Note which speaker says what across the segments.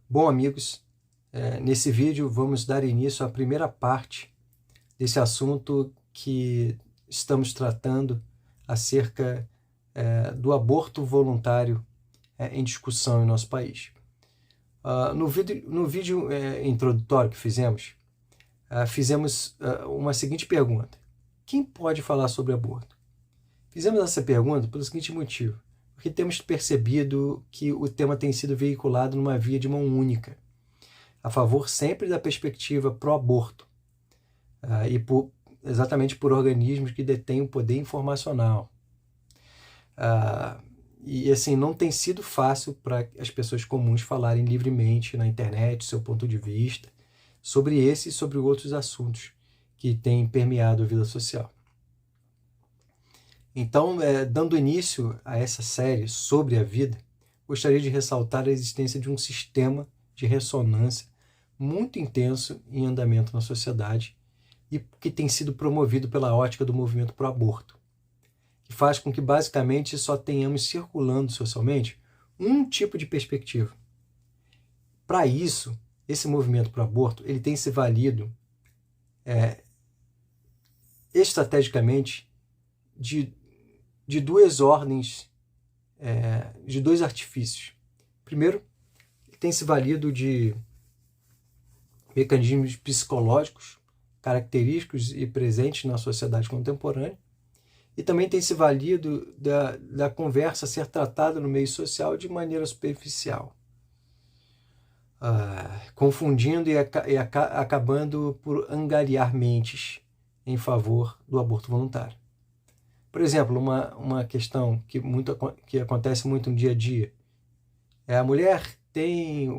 Speaker 1: Bom, amigos, nesse vídeo vamos dar início à primeira parte desse assunto que estamos tratando acerca do aborto voluntário em discussão em nosso país. No vídeo introdutório que fizemos uma seguinte pergunta: quem pode falar sobre aborto? Fizemos essa pergunta pelo seguinte motivo: porque temos percebido que o tema tem sido veiculado numa via de mão única, a favor sempre da perspectiva pró-aborto, exatamente por organismos que detêm o poder informacional. E assim, não tem sido fácil para as pessoas comuns falarem livremente na internet seu ponto de vista sobre esse e sobre outros assuntos que têm permeado a vida social. Então, dando início a essa série sobre a vida, gostaria de ressaltar a existência de um sistema de ressonância muito intenso em andamento na sociedade e que tem sido promovido pela ótica do movimento pró-aborto, que faz com que basicamente só tenhamos circulando socialmente um tipo de perspectiva. Para isso, esse movimento pró-aborto ele tem se valido estrategicamente de duas ordens, de dois artifícios. Primeiro, ele tem se valido de mecanismos psicológicos característicos e presentes na sociedade contemporânea, e também tem se valido da conversa ser tratada no meio social de maneira superficial, confundindo e acabando por angariar mentes em favor do aborto voluntário. Por exemplo, uma questão que acontece muito no dia a dia a mulher tem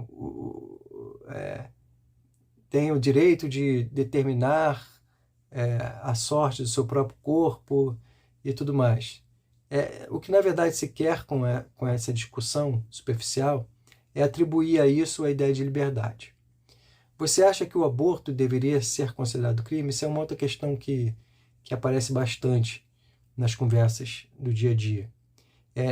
Speaker 1: o direito de determinar a sorte do seu próprio corpo e tudo mais. O que na verdade se quer com essa discussão superficial é atribuir a isso a ideia de liberdade. Você acha que o aborto deveria ser considerado crime? Isso é uma outra questão que aparece bastante nas conversas do dia a dia.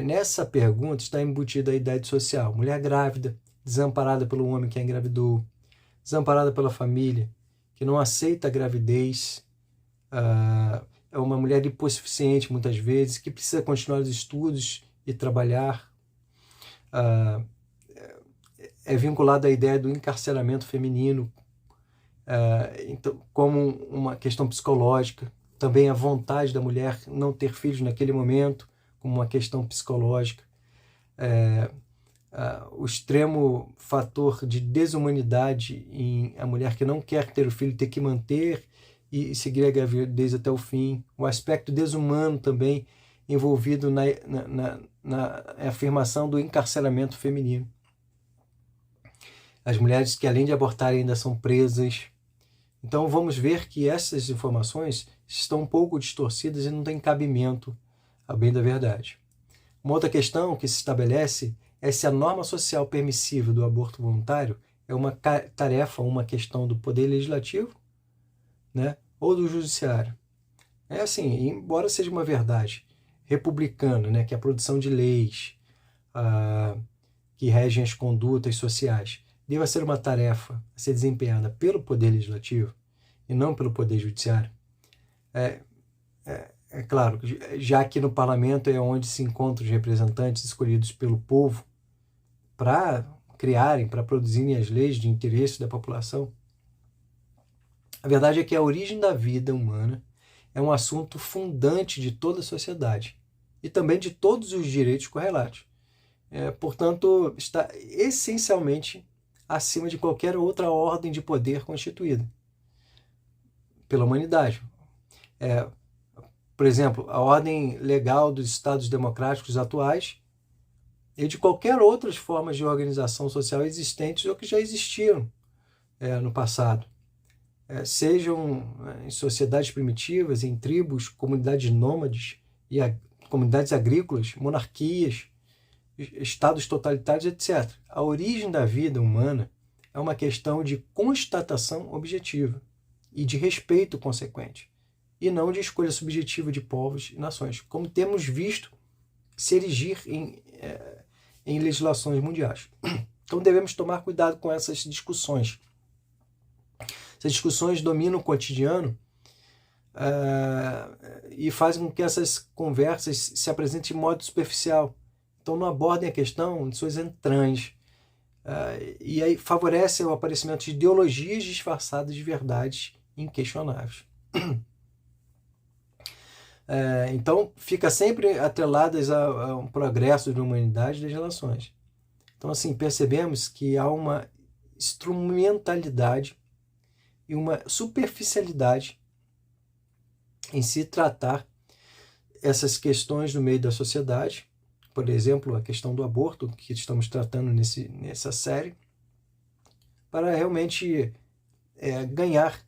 Speaker 1: Nessa pergunta está embutida a idade social. Mulher grávida, desamparada pelo homem que a engravidou, desamparada pela família, que não aceita a gravidez, é uma mulher hipossuficiente muitas vezes, que precisa continuar os estudos e trabalhar. É vinculada à ideia do encarceramento feminino, então, como uma questão psicológica. Também a vontade da mulher não ter filhos naquele momento, como uma questão psicológica. O extremo fator de desumanidade em a mulher que não quer ter o filho ter que manter e seguir a gravidez até o fim. O aspecto desumano também envolvido na afirmação do encarceramento feminino. As mulheres que, além de abortarem, ainda são presas. Então vamos ver que essas informações estão um pouco distorcidas e não têm cabimento a bem da verdade. Uma outra questão que se estabelece é se a norma social permissiva do aborto voluntário é uma tarefa, uma questão do poder legislativo, né, ou do judiciário. Assim, embora seja uma verdade republicana, né, que a produção de leis que regem as condutas sociais deva ser uma tarefa a ser desempenhada pelo Poder Legislativo e não pelo Poder Judiciário, é claro, já que no Parlamento é onde se encontram os representantes escolhidos pelo povo para criarem, para produzirem as leis de interesse da população, a verdade é que a origem da vida humana é um assunto fundante de toda a sociedade e também de todos os direitos correlatos. Portanto, está essencialmente acima de qualquer outra ordem de poder constituída pela humanidade. Por exemplo, a ordem legal dos Estados democráticos atuais e de qualquer outras formas de organização social existentes ou que já existiram no passado, sejam em sociedades primitivas, em tribos, comunidades nômades e comunidades agrícolas, monarquias, estados totalitários, etc. A origem da vida humana é uma questão de constatação objetiva e de respeito consequente, e não de escolha subjetiva de povos e nações, como temos visto se erigir em legislações mundiais. Então devemos tomar cuidado com essas discussões. Essas discussões dominam o cotidiano e fazem com que essas conversas se apresentem de modo superficial. Então não abordem a questão de suas entranhas. E aí favorece o aparecimento de ideologias disfarçadas de verdades inquestionáveis. Então fica sempre atreladas a um progresso da humanidade e das relações. Então assim, percebemos que há uma instrumentalidade e uma superficialidade em se tratar essas questões no meio da sociedade. Por exemplo, a questão do aborto, que estamos tratando nessa série, para realmente ganhar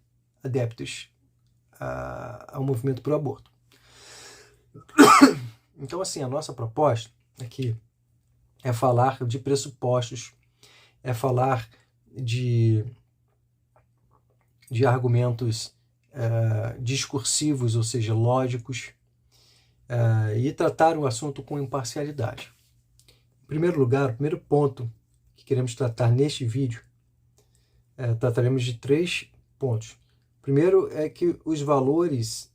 Speaker 1: adeptos ao movimento pro aborto. Então, assim, a nossa proposta aqui é falar de pressupostos, é falar de argumentos discursivos, ou seja, lógicos, e tratar o assunto com imparcialidade. Em primeiro lugar, o primeiro ponto que queremos tratar neste vídeo, trataremos de 3 pontos. Primeiro é que os valores,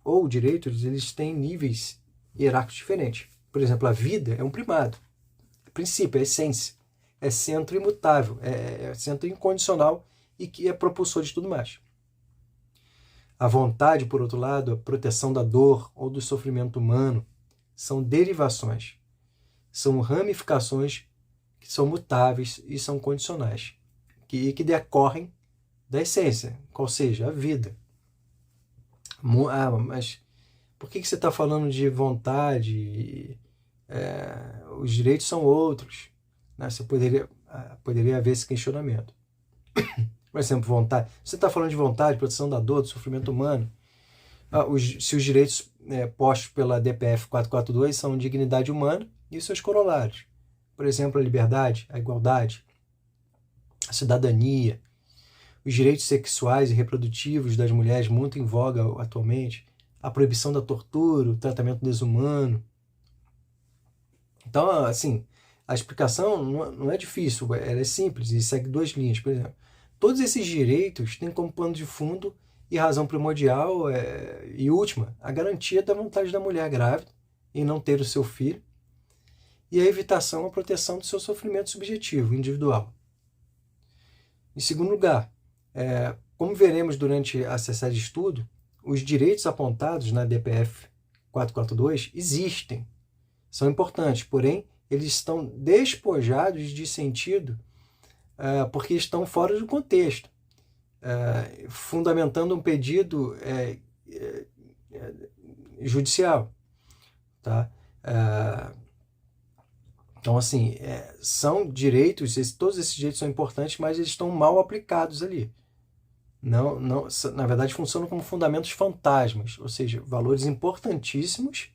Speaker 1: ou direitos, eles têm níveis hierárquicos diferentes. Por exemplo, a vida é um primado, é princípio, é essência, é centro imutável, é centro incondicional e que é propulsor de tudo mais. A vontade, por outro lado, a proteção da dor ou do sofrimento humano, são derivações, são ramificações que são mutáveis e são condicionais, que decorrem da essência, qual seja, a vida. Mas por que você está falando de vontade? Os direitos são outros. Né? Você poderia haver esse questionamento. Por exemplo, vontade. Você está falando de vontade, proteção da dor, do sofrimento humano. Se os direitos postos pela DPF 442 são dignidade humana e os seus corolários. Por exemplo, a liberdade, a igualdade, a cidadania, os direitos sexuais e reprodutivos das mulheres, muito em voga atualmente, a proibição da tortura, o tratamento desumano. Então, assim, a explicação não é difícil, ela é simples e segue 2 linhas, por exemplo. Todos esses direitos têm como plano de fundo e razão primordial e última a garantia da vontade da mulher grávida em não ter o seu filho e a evitação, a proteção do seu sofrimento subjetivo, individual. Em segundo lugar, como veremos durante a série de estudo, os direitos apontados na DPF 442 existem, são importantes, porém eles estão despojados de sentido porque estão fora do contexto, fundamentando um pedido judicial. Tá? Então, assim, são direitos, todos esses direitos são importantes, mas eles estão mal aplicados ali. Não, na verdade, funcionam como fundamentos fantasmas, ou seja, valores importantíssimos,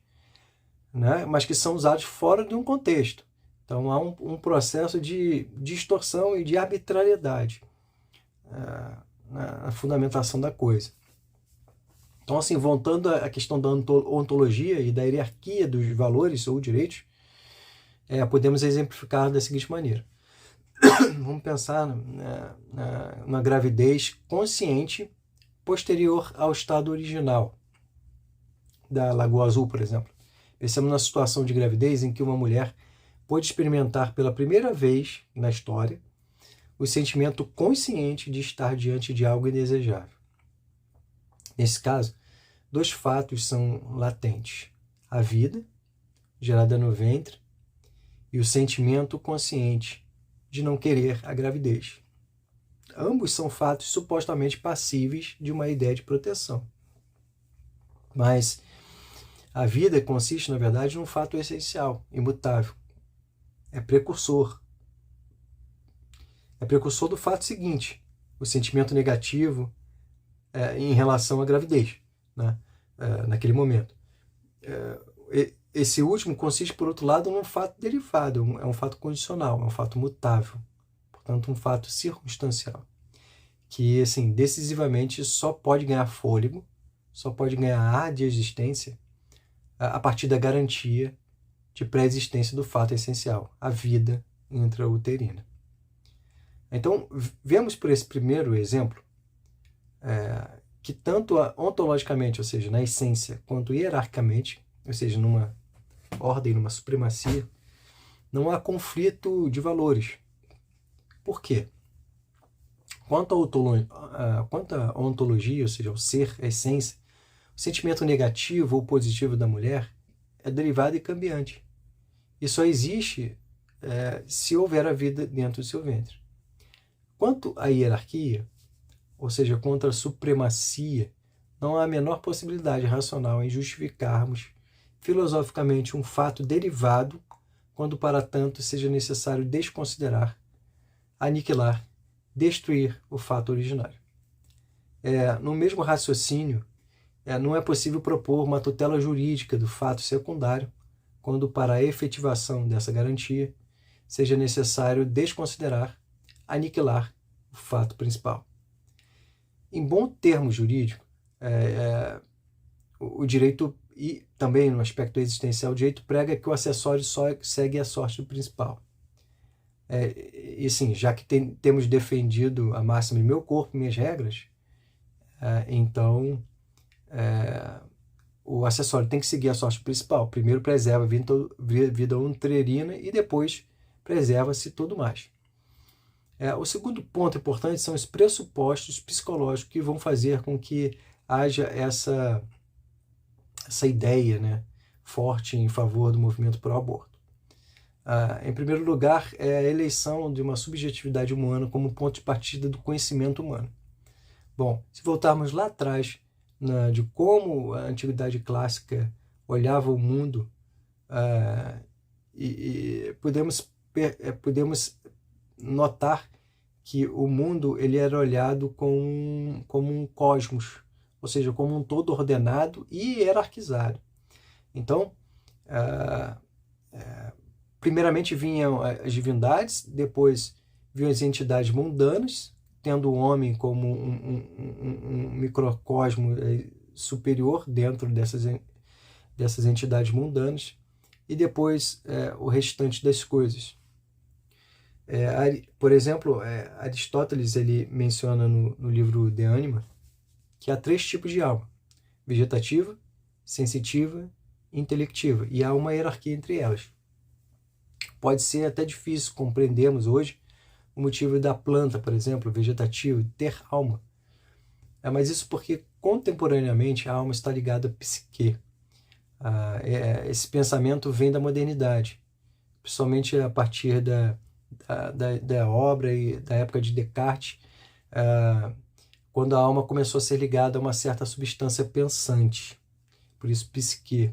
Speaker 1: né, mas que são usados fora de um contexto. Então há um processo de distorção e de arbitrariedade na fundamentação da coisa. Então, assim, voltando à questão da ontologia e da hierarquia dos valores ou direitos, podemos exemplificar da seguinte maneira. Vamos pensar na gravidez consciente posterior ao estado original da Lagoa Azul, por exemplo. Pensamos na situação de gravidez em que uma mulher pôde experimentar pela primeira vez na história o sentimento consciente de estar diante de algo indesejável. Nesse caso, 2 fatos são latentes: a vida, gerada no ventre, e o sentimento consciente de não querer a gravidez. Ambos são fatos supostamente passíveis de uma ideia de proteção. Mas a vida consiste, na verdade, num fato essencial, imutável. É precursor. é precursor do fato seguinte, o sentimento negativo em relação à gravidez, né? Naquele momento. Esse último consiste, por outro lado, num fato derivado, é um fato condicional, é um fato mutável, portanto, um fato circunstancial, que, assim, decisivamente só pode ganhar fôlego, só pode ganhar ar de existência a partir da garantia de pré-existência do fato essencial, a vida intrauterina. Então, vemos por esse primeiro exemplo que tanto ontologicamente, ou seja, na essência, quanto hierarquicamente, ou seja, numa ordem, numa supremacia, não há conflito de valores. Por quê? Quanto à ontologia, ou seja, ao ser, a essência, o sentimento negativo ou positivo da mulher é derivado e cambiante. E só existe se houver a vida dentro do seu ventre. Quanto à hierarquia, ou seja, quanto à supremacia, não há a menor possibilidade racional em justificarmos filosoficamente um fato derivado, quando para tanto seja necessário desconsiderar, aniquilar, destruir o fato originário. No mesmo raciocínio, não é possível propor uma tutela jurídica do fato secundário, quando para a efetivação dessa garantia seja necessário desconsiderar, aniquilar o fato principal. Em bom termo jurídico, o direito, e também no aspecto existencial, o direito prega que o acessório só segue a sorte do principal. E sim, já que temos defendido a máxima de meu corpo, minhas regras, então o acessório tem que seguir a sorte principal. Primeiro preserva a vida uterina e depois preserva-se tudo mais. O segundo ponto importante são os pressupostos psicológicos que vão fazer com que haja essa ideia, né, forte em favor do movimento pró-aborto. Em primeiro lugar, é a eleição de uma subjetividade humana como ponto de partida do conhecimento humano. Bom, se voltarmos lá atrás de como a antiguidade clássica olhava o mundo, podemos notar que o mundo ele era olhado como um cosmos, ou seja, como um todo ordenado e hierarquizado. Então, primeiramente vinham as divindades, depois vinham as entidades mundanas, tendo o homem como um microcosmo superior dentro dessas entidades mundanas, e depois o restante das coisas. Por exemplo, Aristóteles ele menciona no livro De Anima que há 3 tipos de alma: vegetativa, sensitiva e intelectiva, e há uma hierarquia entre elas. Pode ser até difícil compreendermos hoje o motivo da planta, por exemplo, vegetativa, ter alma. Mas isso porque contemporaneamente a alma está ligada à psique. Esse pensamento vem da modernidade, principalmente a partir da obra e da época de Descartes, quando a alma começou a ser ligada a uma certa substância pensante, por isso psique.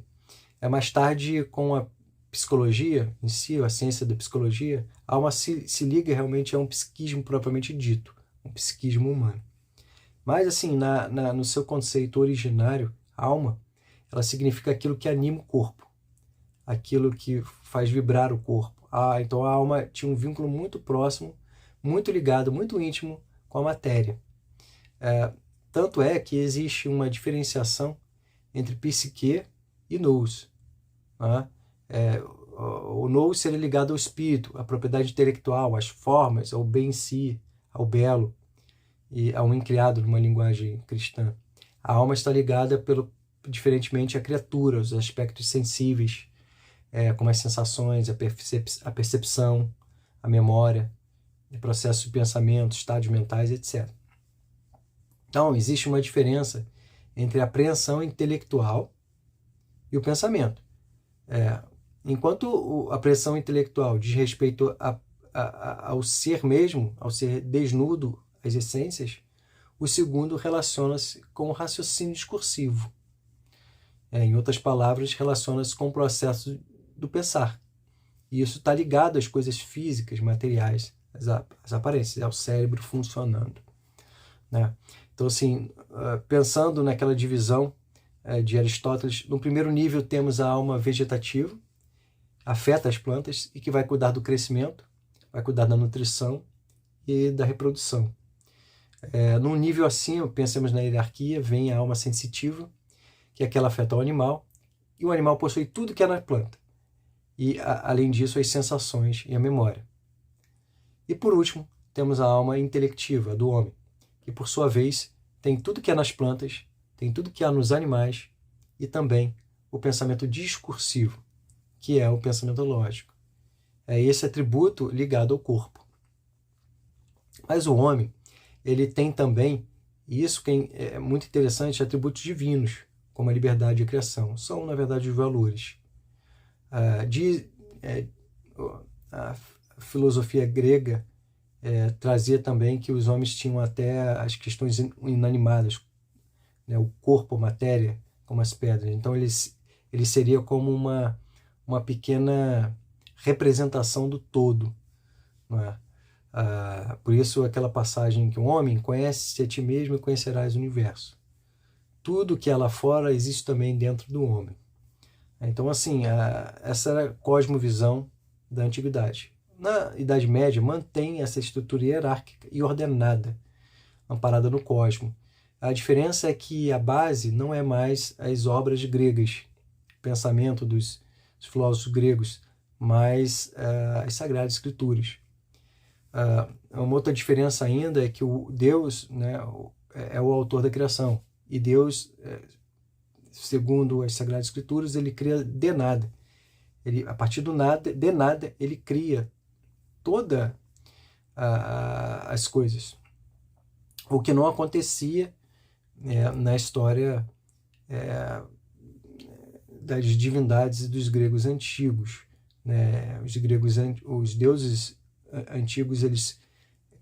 Speaker 1: Mais tarde, com a psicologia em si, a ciência da psicologia, a alma se liga realmente a um psiquismo propriamente dito, um psiquismo humano. Mas, assim, no seu conceito originário, alma, ela significa aquilo que anima o corpo, aquilo que faz vibrar o corpo. Então a alma tinha um vínculo muito próximo, muito ligado, muito íntimo com a matéria. Tanto é que existe uma diferenciação entre psique e nous. O nous seria ligado ao espírito, à propriedade intelectual, às formas, ao bem em si, ao belo, e ao incriado numa linguagem cristã. A alma está ligada, diferentemente, à criatura, aos aspectos sensíveis, como as sensações, a percepção, a memória, o processo de pensamento, estados mentais, etc. Então, existe uma diferença entre a apreensão intelectual e o pensamento. Enquanto a apreensão intelectual diz respeito ao ser mesmo, ao ser desnudo, às essências, o segundo relaciona-se com o raciocínio discursivo. Em outras palavras, relaciona-se com o processo do pensar. E isso está ligado às coisas físicas, materiais, as aparências, é o cérebro funcionando, né? Então, assim, pensando naquela divisão de Aristóteles, no primeiro nível temos a alma vegetativa, afeta as plantas e que vai cuidar do crescimento, vai cuidar da nutrição e da reprodução. Num nível acima, pensamos na hierarquia, vem a alma sensitiva, que é aquela que afeta o animal, e o animal possui tudo que é na planta. E, além disso, as sensações e a memória. E, por último, temos a alma intelectiva, do homem, que, por sua vez, tem tudo que é nas plantas, tem tudo que há nos animais e também o pensamento discursivo, que é o pensamento lógico. É esse atributo ligado ao corpo. Mas o homem, ele tem também, e isso que é muito interessante, atributos divinos, como a liberdade e a criação. São, na verdade, os valores. A filosofia grega trazia também que os homens tinham até as questões inanimadas, né, o corpo, a matéria, como as pedras. Então, ele seria como uma pequena representação do todo, não é? Por isso aquela passagem que o homem conhece-se a ti mesmo e conhecerás o universo. Tudo que há lá fora existe também dentro do homem. Então, assim, essa era a cosmovisão da antiguidade. Na Idade Média, mantém essa estrutura hierárquica e ordenada, amparada no cosmo. A diferença é que a base não é mais as obras gregas, o pensamento dos filósofos gregos, mas as Sagradas Escrituras. Uma outra diferença ainda é que o Deus, né, é o autor da criação. E Deus, segundo as Sagradas Escrituras, ele cria de nada. A partir do nada, de nada, ele cria todas as coisas. O que não acontecia na história das divindades dos gregos antigos, né? Os deuses antigos, eles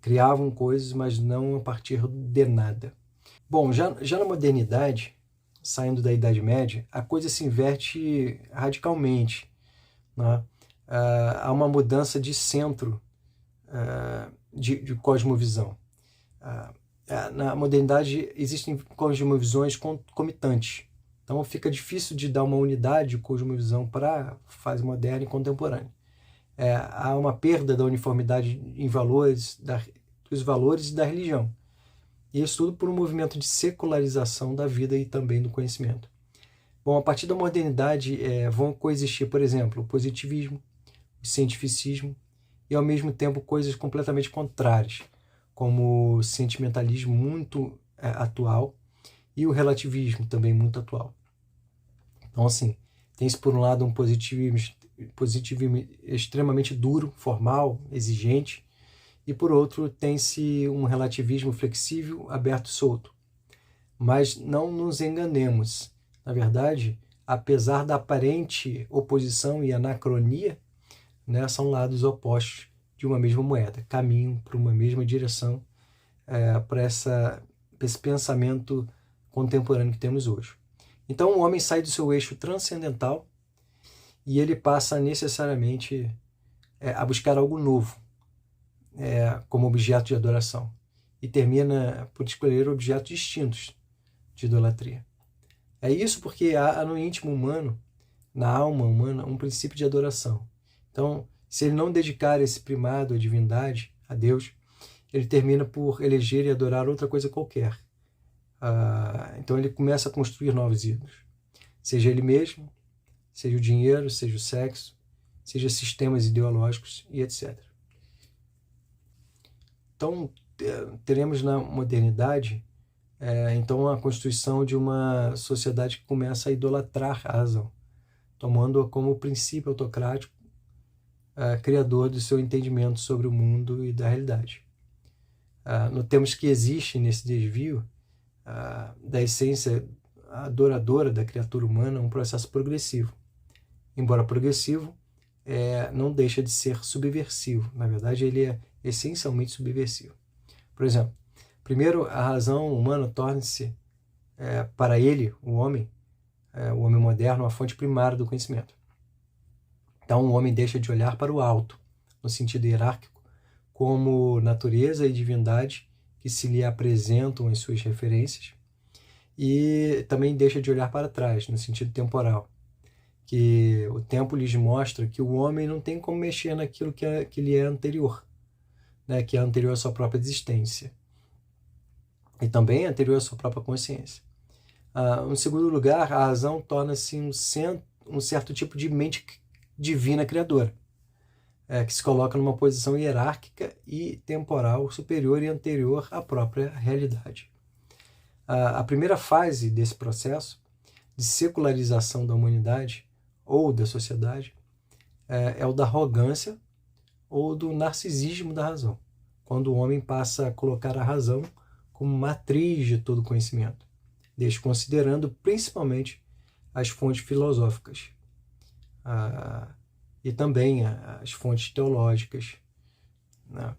Speaker 1: criavam coisas, mas não a partir de nada. Bom, já na modernidade, saindo da Idade Média, a coisa se inverte radicalmente, né? Há uma mudança de centro de cosmovisão. Na modernidade existem cosmovisões concomitantes, então fica difícil de dar uma unidade de cosmovisão para a fase moderna e contemporânea. Há uma perda da uniformidade em valores, dos valores e da religião. E isso tudo por um movimento de secularização da vida e também do conhecimento. Bom, a partir da modernidade vão coexistir, por exemplo, o positivismo, o cientificismo e, ao mesmo tempo, coisas completamente contrárias, como o sentimentalismo muito atual e o relativismo também muito atual. Então, assim, tem-se por um lado um positivismo extremamente duro, formal, exigente, e por outro tem-se um relativismo flexível, aberto e solto. Mas não nos enganemos. Na verdade, apesar da aparente oposição e anacronia, né, são lados opostos de uma mesma moeda, caminham para uma mesma direção, para esse pensamento contemporâneo que temos hoje. Então o homem sai do seu eixo transcendental e ele passa necessariamente a buscar algo novo como objeto de adoração e termina por escolher objetos distintos de idolatria. É isso porque há no íntimo humano, na alma humana, um princípio de adoração. Então, se ele não dedicar esse primado à divindade, a Deus, ele termina por eleger e adorar outra coisa qualquer. Então ele começa a construir novos ídolos. Seja ele mesmo, seja o dinheiro, seja o sexo, seja sistemas ideológicos e etc. Então, teremos na modernidade então a constituição de uma sociedade que começa a idolatrar a razão, tomando-a como princípio autocrático, criador do seu entendimento sobre o mundo e da realidade. Notemos que existe nesse desvio da essência adoradora da criatura humana um processo progressivo. Embora progressivo, não deixa de ser subversivo. Na verdade, ele é essencialmente subversivo. Por exemplo, primeiro, a razão humana torna-se, para ele, o homem moderno, a fonte primária do conhecimento. Então, o homem deixa de olhar para o alto, no sentido hierárquico, como natureza e divindade que se lhe apresentam em suas referências, e também deixa de olhar para trás, no sentido temporal, que o tempo lhes mostra que o homem não tem como mexer naquilo que lhe é anterior, né, que é anterior à sua própria existência, e também é anterior à sua própria consciência. Em segundo lugar, a razão torna-se um certo tipo de mente divina criadora, que se coloca numa posição hierárquica e temporal superior e anterior à própria realidade. A primeira fase desse processo de secularização da humanidade ou da sociedade é o da arrogância ou do narcisismo da razão, quando o homem passa a colocar a razão como matriz de todo conhecimento, desconsiderando principalmente as fontes filosóficas e também as fontes teológicas, né,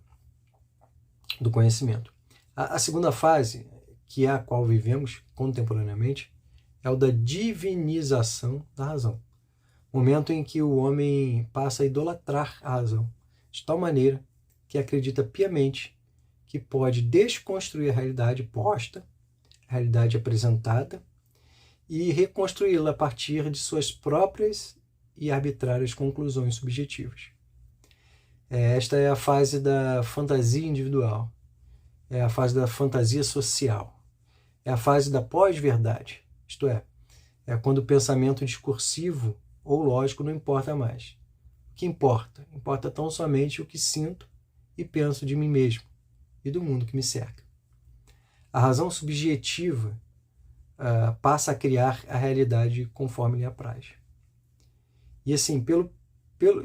Speaker 1: do conhecimento. A segunda fase, que é a qual vivemos contemporaneamente, é o da divinização da razão. Momento em que o homem passa a idolatrar a razão, de tal maneira que acredita piamente que pode desconstruir a realidade posta, a realidade apresentada, e reconstruí-la a partir de suas próprias e arbitrárias conclusões subjetivas. Esta é a fase da fantasia individual, é a fase da fantasia social, é a fase da pós-verdade, isto é quando o pensamento discursivo ou lógico não importa mais. O que importa? Importa tão somente o que sinto e penso de mim mesmo e do mundo que me cerca. A razão subjetiva passa a criar a realidade conforme lhe apraz. E assim,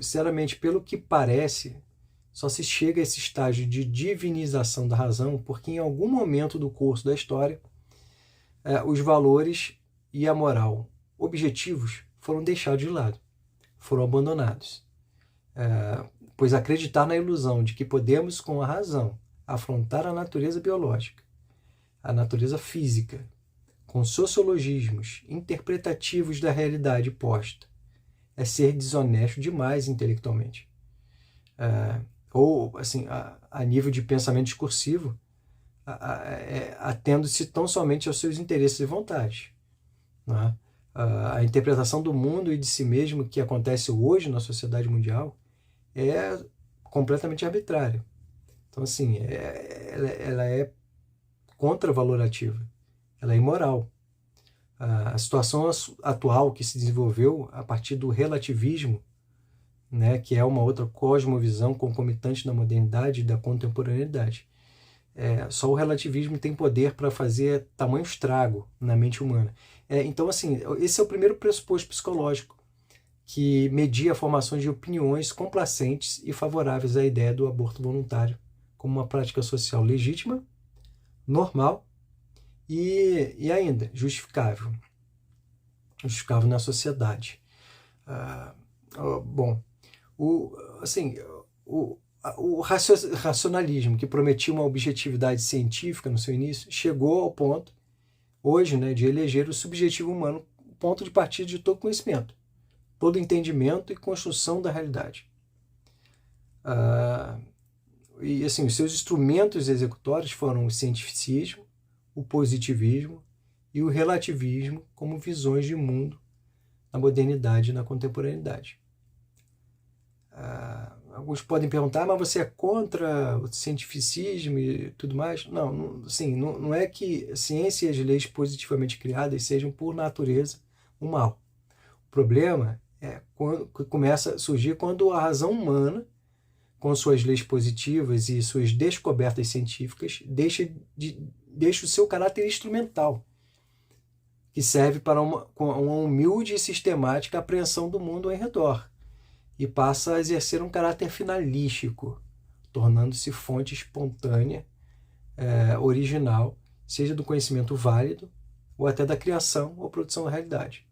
Speaker 1: sinceramente, pelo que parece, só se chega a esse estágio de divinização da razão porque em algum momento do curso da história os valores e a moral objetivos foram deixados de lado, foram abandonados. Pois acreditar na ilusão de que podemos, com a razão, afrontar a natureza biológica, a natureza física, com sociologismos interpretativos da realidade posta, é ser desonesto demais intelectualmente. Ou, assim, a nível de pensamento discursivo, atendo-se tão somente aos seus interesses e vontades. Né? A interpretação do mundo e de si mesmo que acontece hoje na sociedade mundial é completamente arbitrária. Então, assim, ela é contravalorativa, ela é imoral. A situação atual que se desenvolveu a partir do relativismo, né, que é uma outra cosmovisão concomitante da modernidade e da contemporaneidade. Só o relativismo tem poder para fazer tamanho estrago na mente humana. Então, assim, esse é o primeiro pressuposto psicológico que media a formação de opiniões complacentes e favoráveis à ideia do aborto voluntário como uma prática social legítima, normal e ainda justificável na sociedade. O racionalismo, que prometia uma objetividade científica no seu início, chegou ao ponto, hoje, né, de eleger o subjetivo humano ponto de partida de todo conhecimento, todo entendimento e construção da realidade. E assim, os seus instrumentos executórios foram o cientificismo, o positivismo e o relativismo como visões de mundo na modernidade e na contemporaneidade. Alguns podem perguntar, mas você é contra o cientificismo e tudo mais? Não é que a ciência e as leis positivamente criadas sejam, por natureza, um mal. O problema começa a surgir quando a razão humana, com suas leis positivas e suas descobertas científicas, deixa o seu caráter instrumental, que serve para uma humilde e sistemática apreensão do mundo ao redor, e passa a exercer um caráter finalístico, tornando-se fonte espontânea, original, seja do conhecimento válido ou até da criação ou produção da realidade.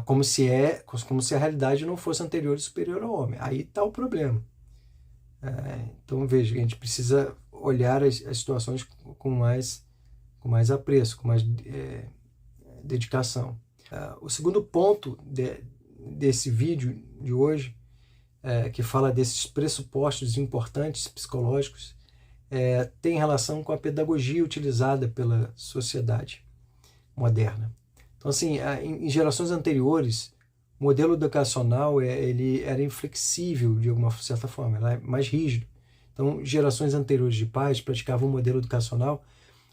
Speaker 1: Como se a realidade não fosse anterior e superior ao homem. Aí está o problema. Então, veja, a gente precisa olhar as situações com mais apreço, com mais dedicação. O segundo ponto desse vídeo de hoje que fala desses pressupostos importantes psicológicos, tem relação com a pedagogia utilizada pela sociedade moderna. Então, assim, em gerações anteriores, o modelo educacional ele era inflexível de alguma certa forma, era mais rígido. Então, gerações anteriores de pais praticavam um modelo educacional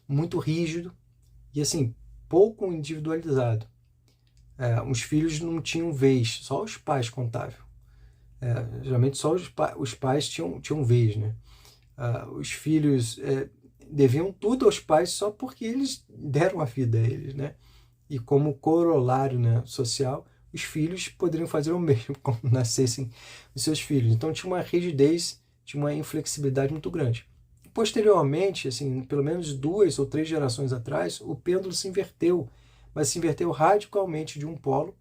Speaker 1: muito rígido e, assim, pouco individualizado. Os filhos não tinham vez, só os pais contavam. Geralmente só os pais tinham vez, né? Os filhos deviam tudo aos pais só porque eles deram a vida a eles, né? E como corolário, né, social, os filhos poderiam fazer o mesmo quando nascessem os seus filhos. Então tinha uma rigidez, tinha uma inflexibilidade muito grande. Posteriormente, assim, pelo menos 2 ou 3 gerações atrás, o pêndulo se inverteu, mas se inverteu radicalmente de um polo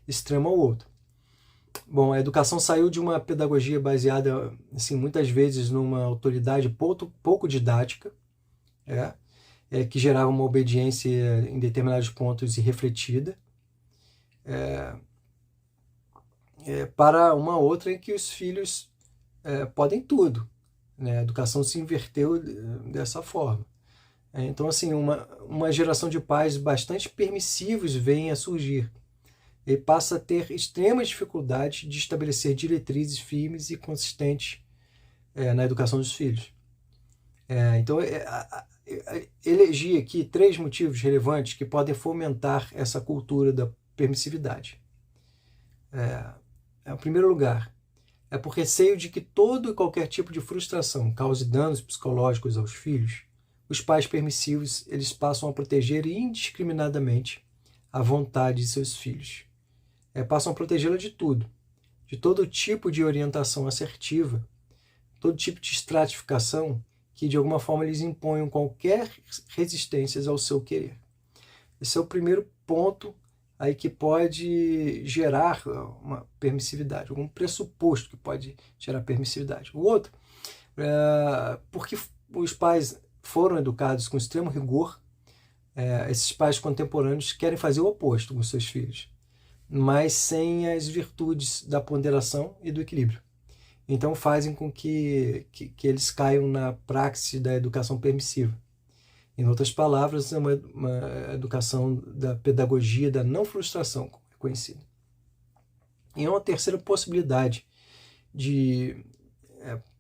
Speaker 1: extremo ao outro. Bom, a educação saiu de uma pedagogia baseada, assim, muitas vezes numa autoridade pouco didática, que gerava uma obediência em determinados pontos irrefletida, para uma outra em que os filhos podem tudo. Né? A educação se inverteu dessa forma. Então, assim, uma geração de pais bastante permissivos vem a surgir e passa a ter extremas dificuldades de estabelecer diretrizes firmes e consistentes na educação dos filhos. Então, elegi aqui 3 motivos relevantes que podem fomentar essa cultura da permissividade. Em primeiro lugar, é por receio de que todo e qualquer tipo de frustração cause danos psicológicos aos filhos, os pais permissivos eles passam a proteger indiscriminadamente a vontade de seus filhos. Passam a protegê-la de tudo, de todo tipo de orientação assertiva, todo tipo de estratificação que de alguma forma eles imponham qualquer resistência ao seu querer. Esse é o primeiro ponto aí que pode gerar uma permissividade, algum pressuposto que pode gerar permissividade. O outro, porque os pais foram educados com extremo rigor, esses pais contemporâneos querem fazer o oposto com seus filhos, mas sem as virtudes da ponderação e do equilíbrio. Então fazem com que eles caiam na praxe da educação permissiva. Em outras palavras, é uma educação da pedagogia da não frustração, como é conhecida. E uma terceira possibilidade de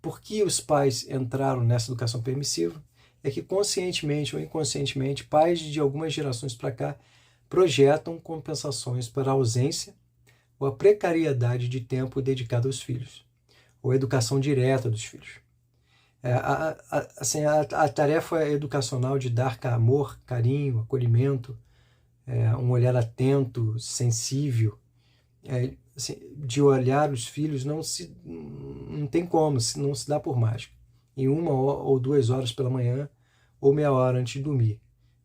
Speaker 1: por que os pais entraram nessa educação permissiva é que conscientemente ou inconscientemente, pais de algumas gerações para cá projetam compensações para a ausência ou a precariedade de tempo dedicado aos filhos, ou a educação direta dos filhos. A tarefa educacional de dar amor, carinho, acolhimento, um olhar atento, sensível, de olhar os filhos não tem como, não se dá por mágica. Em 1 ou 2 horas pela manhã ou meia hora antes de dormir,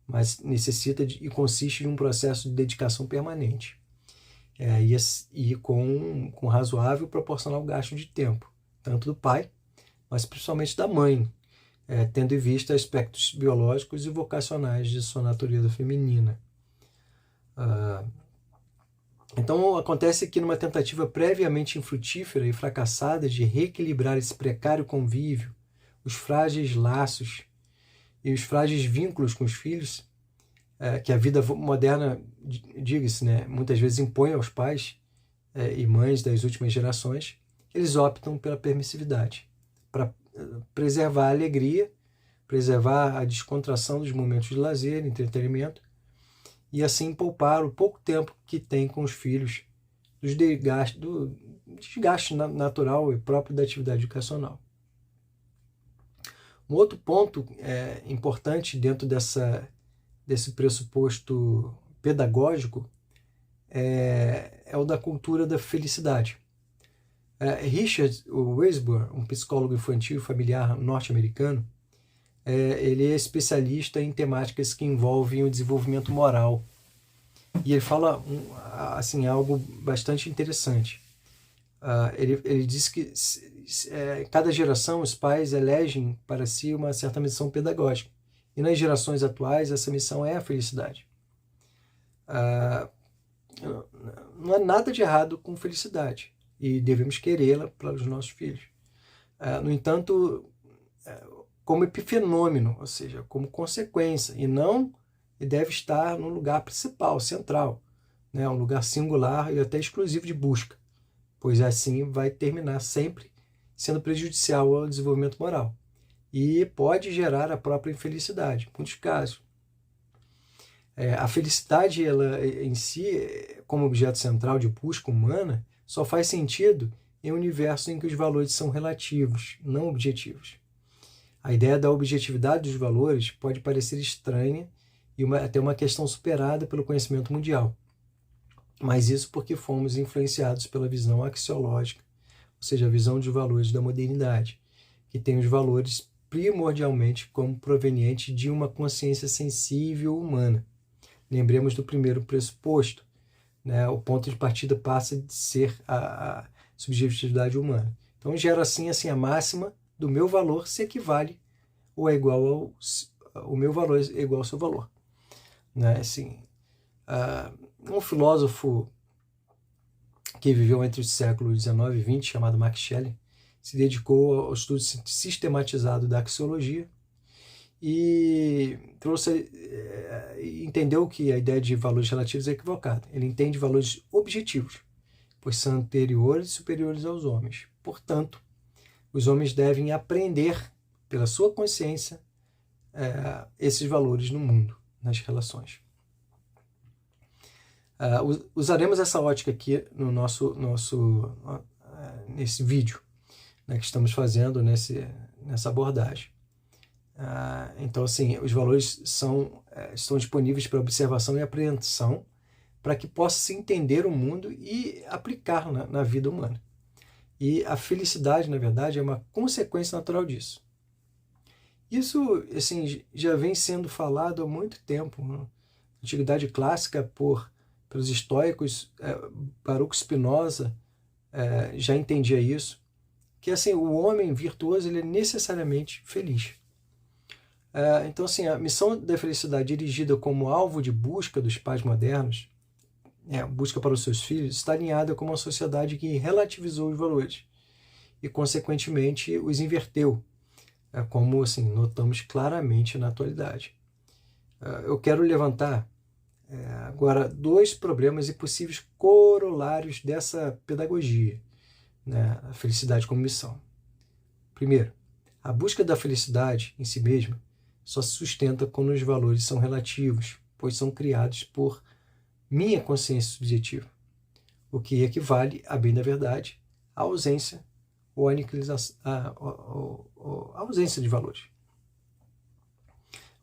Speaker 1: mas necessita e consiste em um processo de dedicação permanente e com razoável proporcional gasto de tempo, tanto do pai, mas principalmente da mãe, tendo em vista aspectos biológicos e vocacionais de sua natureza feminina. Então acontece que numa tentativa previamente infrutífera e fracassada de reequilibrar esse precário convívio, os frágeis laços e os frágeis vínculos com os filhos, que a vida moderna, diga-se, né, muitas vezes impõe aos pais e mães das últimas gerações, eles optam pela permissividade, para preservar a alegria, preservar a descontração dos momentos de lazer, entretenimento, e assim poupar o pouco tempo que tem com os filhos do desgaste natural e próprio da atividade educacional. Um outro ponto importante dentro desse pressuposto pedagógico é o da cultura da felicidade. Richard Weisbrot, um psicólogo infantil e familiar norte-americano, ele é especialista em temáticas que envolvem o desenvolvimento moral. E ele fala assim, algo bastante interessante. Ele diz que cada geração os pais elegem para si uma certa missão pedagógica. E nas gerações atuais essa missão é a felicidade. Não há nada de errado com felicidade. e devemos querê-la para os nossos filhos. No entanto, como epifenômeno, ou seja, como consequência, e deve estar no lugar principal, central, né? Um lugar singular e até exclusivo de busca, pois assim vai terminar sempre sendo prejudicial ao desenvolvimento moral e pode gerar a própria infelicidade, em muitos casos. A felicidade, ela em si, como objeto central de busca humana, só faz sentido em um universo em que os valores são relativos, não objetivos. A ideia da objetividade dos valores pode parecer estranha e até uma questão superada pelo conhecimento mundial. Mas isso porque fomos influenciados pela visão axiológica, ou seja, a visão dos valores da modernidade, que tem os valores primordialmente como provenientes de uma consciência sensível humana. Lembremos do primeiro pressuposto, né? O ponto de partida passa de ser a subjetividade humana. Então gera assim a máxima do meu valor se equivale ou é igual o meu valor é igual ao seu valor, né? Assim, um filósofo que viveu entre os séculos 19 e 20, chamado Max Scheler, se dedicou ao estudo sistematizado da axiologia e entendeu que a ideia de valores relativos é equivocada. Ele entende valores objetivos, pois são anteriores e superiores aos homens. Portanto, os homens devem aprender pela sua consciência esses valores no mundo, nas relações. Usaremos essa ótica aqui no nesse vídeo, né, que estamos fazendo nessa abordagem. Então, assim, os valores estão disponíveis para observação e apreensão para que possa se entender o mundo e aplicar na vida humana. E a felicidade, na verdade, é uma consequência natural disso. Isso, assim, já vem sendo falado há muito tempo. Na Antiguidade Clássica, pelos estoicos, Baruch Spinoza já entendia isso, que assim, o homem virtuoso ele é necessariamente feliz. Então, assim, a missão da felicidade dirigida como alvo de busca dos pais modernos, busca para os seus filhos, está alinhada com uma sociedade que relativizou os valores e, consequentemente, os inverteu, como assim, notamos claramente na atualidade. Eu quero levantar agora 2 problemas e possíveis corolários dessa pedagogia, né? A felicidade como missão. Primeiro, a busca da felicidade em si mesma só se sustenta quando os valores são relativos, pois são criados por minha consciência subjetiva, o que equivale, a bem da verdade, à ausência ou aniquilação, à ausência de valores.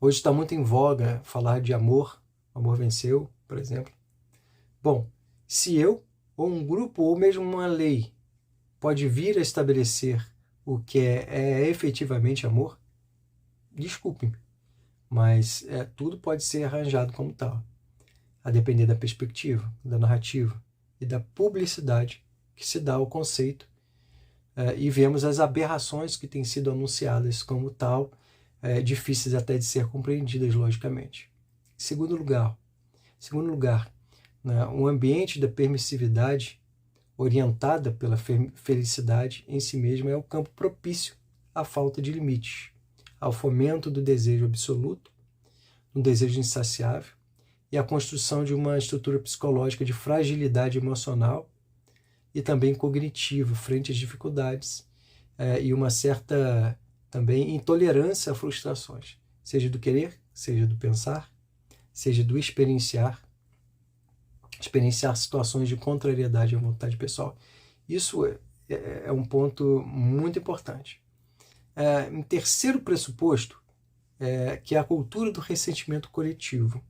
Speaker 1: Hoje está muito em voga falar de amor venceu, por exemplo. Bom, se eu, ou um grupo, ou mesmo uma lei, pode vir a estabelecer o que é efetivamente amor, desculpe-me, mas tudo pode ser arranjado como tal, a depender da perspectiva, da narrativa e da publicidade que se dá ao conceito, e vemos as aberrações que têm sido anunciadas como tal, difíceis até de ser compreendidas logicamente. Segundo lugar, né, um ambiente da permissividade orientada pela felicidade em si mesma é o campo propício à falta de limites, ao fomento do desejo absoluto, um desejo insaciável e à construção de uma estrutura psicológica de fragilidade emocional e também cognitiva frente às dificuldades e uma certa também intolerância a frustrações, seja do querer, seja do pensar, seja do experienciar situações de contrariedade à vontade pessoal. Isso é um ponto muito importante. Em terceiro pressuposto, que é a cultura do ressentimento coletivo.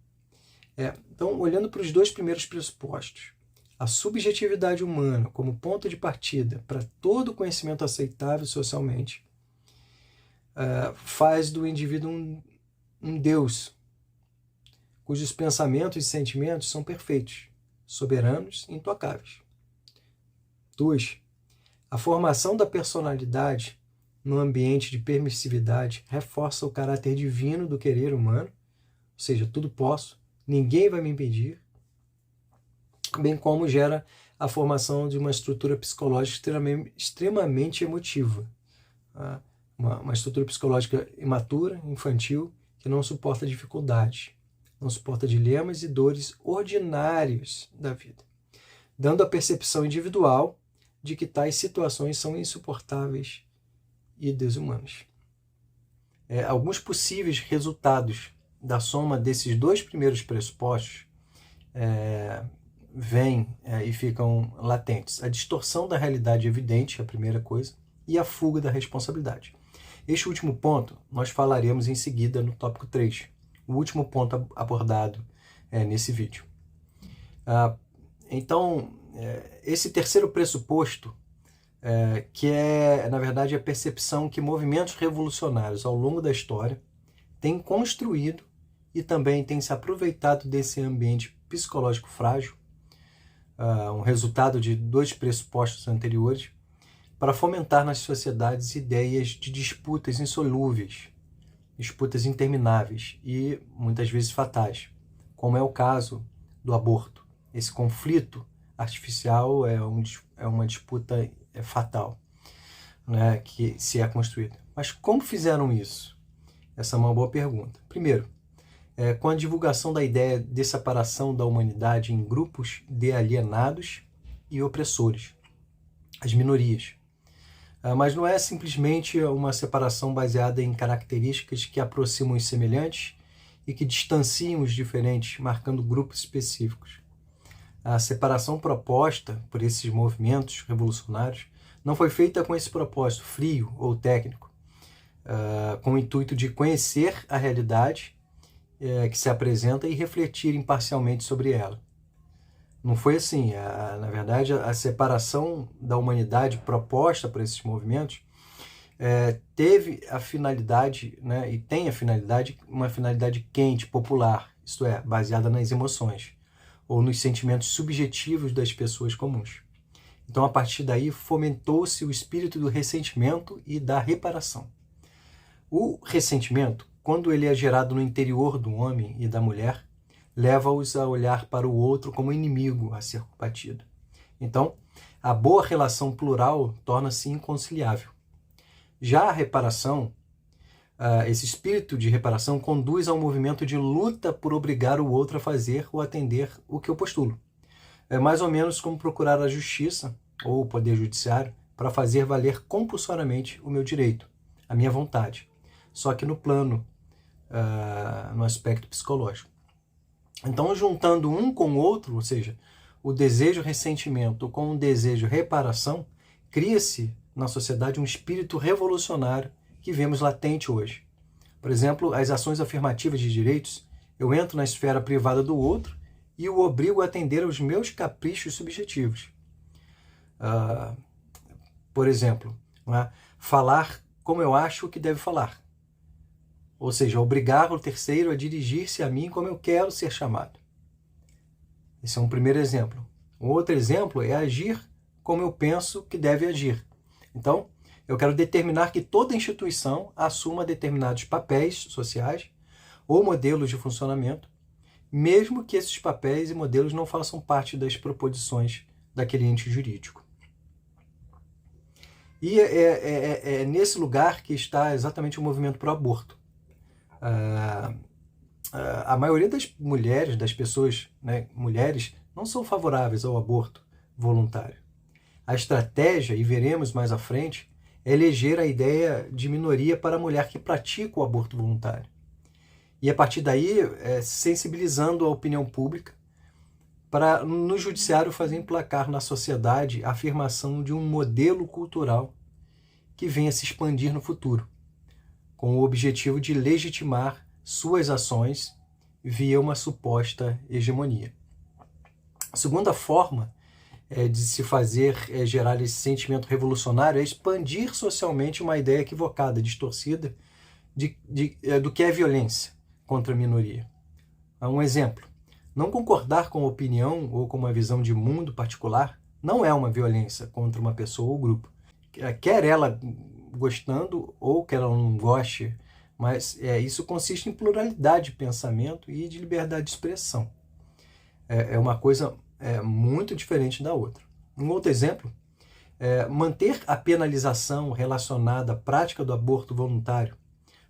Speaker 1: Então, olhando para os 2 primeiros pressupostos, a subjetividade humana como ponto de partida para todo conhecimento aceitável socialmente, faz do indivíduo um Deus, cujos pensamentos e sentimentos são perfeitos, soberanos e intocáveis. 2. A formação da personalidade no ambiente de permissividade reforça o caráter divino do querer humano, ou seja, tudo posso, ninguém vai me impedir, bem como gera a formação de uma estrutura psicológica extremamente emotiva. Tá? Uma estrutura psicológica imatura, infantil, que não suporta dificuldade, não suporta dilemas e dores ordinários da vida, dando a percepção individual de que tais situações são insuportáveis e desumanas. Alguns possíveis resultados da soma desses dois primeiros pressupostos vêm e ficam latentes. A distorção da realidade evidente, a primeira coisa, e a fuga da responsabilidade. Este último ponto nós falaremos em seguida no tópico 3, o último ponto abordado nesse vídeo. Então, esse terceiro pressuposto, que é, na verdade, a percepção que movimentos revolucionários ao longo da história têm construído e também têm se aproveitado desse ambiente psicológico frágil, um resultado de dois pressupostos anteriores, para fomentar nas sociedades ideias de disputas insolúveis, disputas intermináveis e muitas vezes fatais, como é o caso do aborto. Esse conflito artificial é uma disputa fatal, né, que se é construída. Mas como fizeram isso? Essa é uma boa pergunta. Primeiro, com a divulgação da ideia de separação da humanidade em grupos de alienados e opressores, as minorias. Mas não é simplesmente uma separação baseada em características que aproximam os semelhantes e que distanciam os diferentes, marcando grupos específicos. A separação proposta por esses movimentos revolucionários não foi feita com esse propósito frio ou técnico, com o intuito de conhecer a realidade que se apresenta e refletir imparcialmente sobre ela. Não foi assim. Na verdade, a separação da humanidade proposta por esses movimentos teve a finalidade, né, e tem a finalidade, uma finalidade quente, popular, isto é, baseada nas emoções ou nos sentimentos subjetivos das pessoas comuns. Então, a partir daí, fomentou-se o espírito do ressentimento e da reparação. O ressentimento, quando ele é gerado no interior do homem e da mulher, leva-os a olhar para o outro como inimigo a ser combatido. Então, a boa relação plural torna-se inconciliável. Já a reparação, esse espírito de reparação conduz ao movimento de luta por obrigar o outro a fazer ou atender o que eu postulo. É mais ou menos como procurar a justiça ou o poder judiciário para fazer valer compulsoriamente o meu direito, a minha vontade, só que no plano, no aspecto psicológico. Então, juntando um com o outro, ou seja, o desejo ressentimento com o desejo reparação, cria-se na sociedade um espírito revolucionário que vemos latente hoje. Por exemplo, as ações afirmativas de direitos, eu entro na esfera privada do outro e o obrigo a atender aos meus caprichos subjetivos. Por exemplo, falar como eu acho que deve falar. Ou seja, obrigar o terceiro a dirigir-se a mim como eu quero ser chamado. Esse é um primeiro exemplo. Um outro exemplo é agir como eu penso que deve agir. Então, eu quero determinar que toda instituição assuma determinados papéis sociais ou modelos de funcionamento, mesmo que esses papéis e modelos não façam parte das proposições daquele ente jurídico. E é nesse lugar que está exatamente o movimento pro aborto. A maioria das mulheres, das pessoas, né, mulheres, não são favoráveis ao aborto voluntário. A estratégia, e veremos mais à frente, é eleger a ideia de minoria para a mulher que pratica o aborto voluntário. E a partir daí, sensibilizando a opinião pública para, no judiciário, fazer emplacar na sociedade a afirmação de um modelo cultural que venha se expandir no futuro, com o objetivo de legitimar suas ações via uma suposta hegemonia. A segunda forma de se fazer gerar esse sentimento revolucionário é expandir socialmente uma ideia equivocada, distorcida, do que é violência contra a minoria. Um exemplo: não concordar com a opinião ou com uma visão de mundo particular não é uma violência contra uma pessoa ou grupo. Quer ela gostando ou quer ela não goste, mas isso consiste em pluralidade de pensamento e de liberdade de expressão. É uma coisa muito diferente da outra. Um outro exemplo é manter a penalização relacionada à prática do aborto voluntário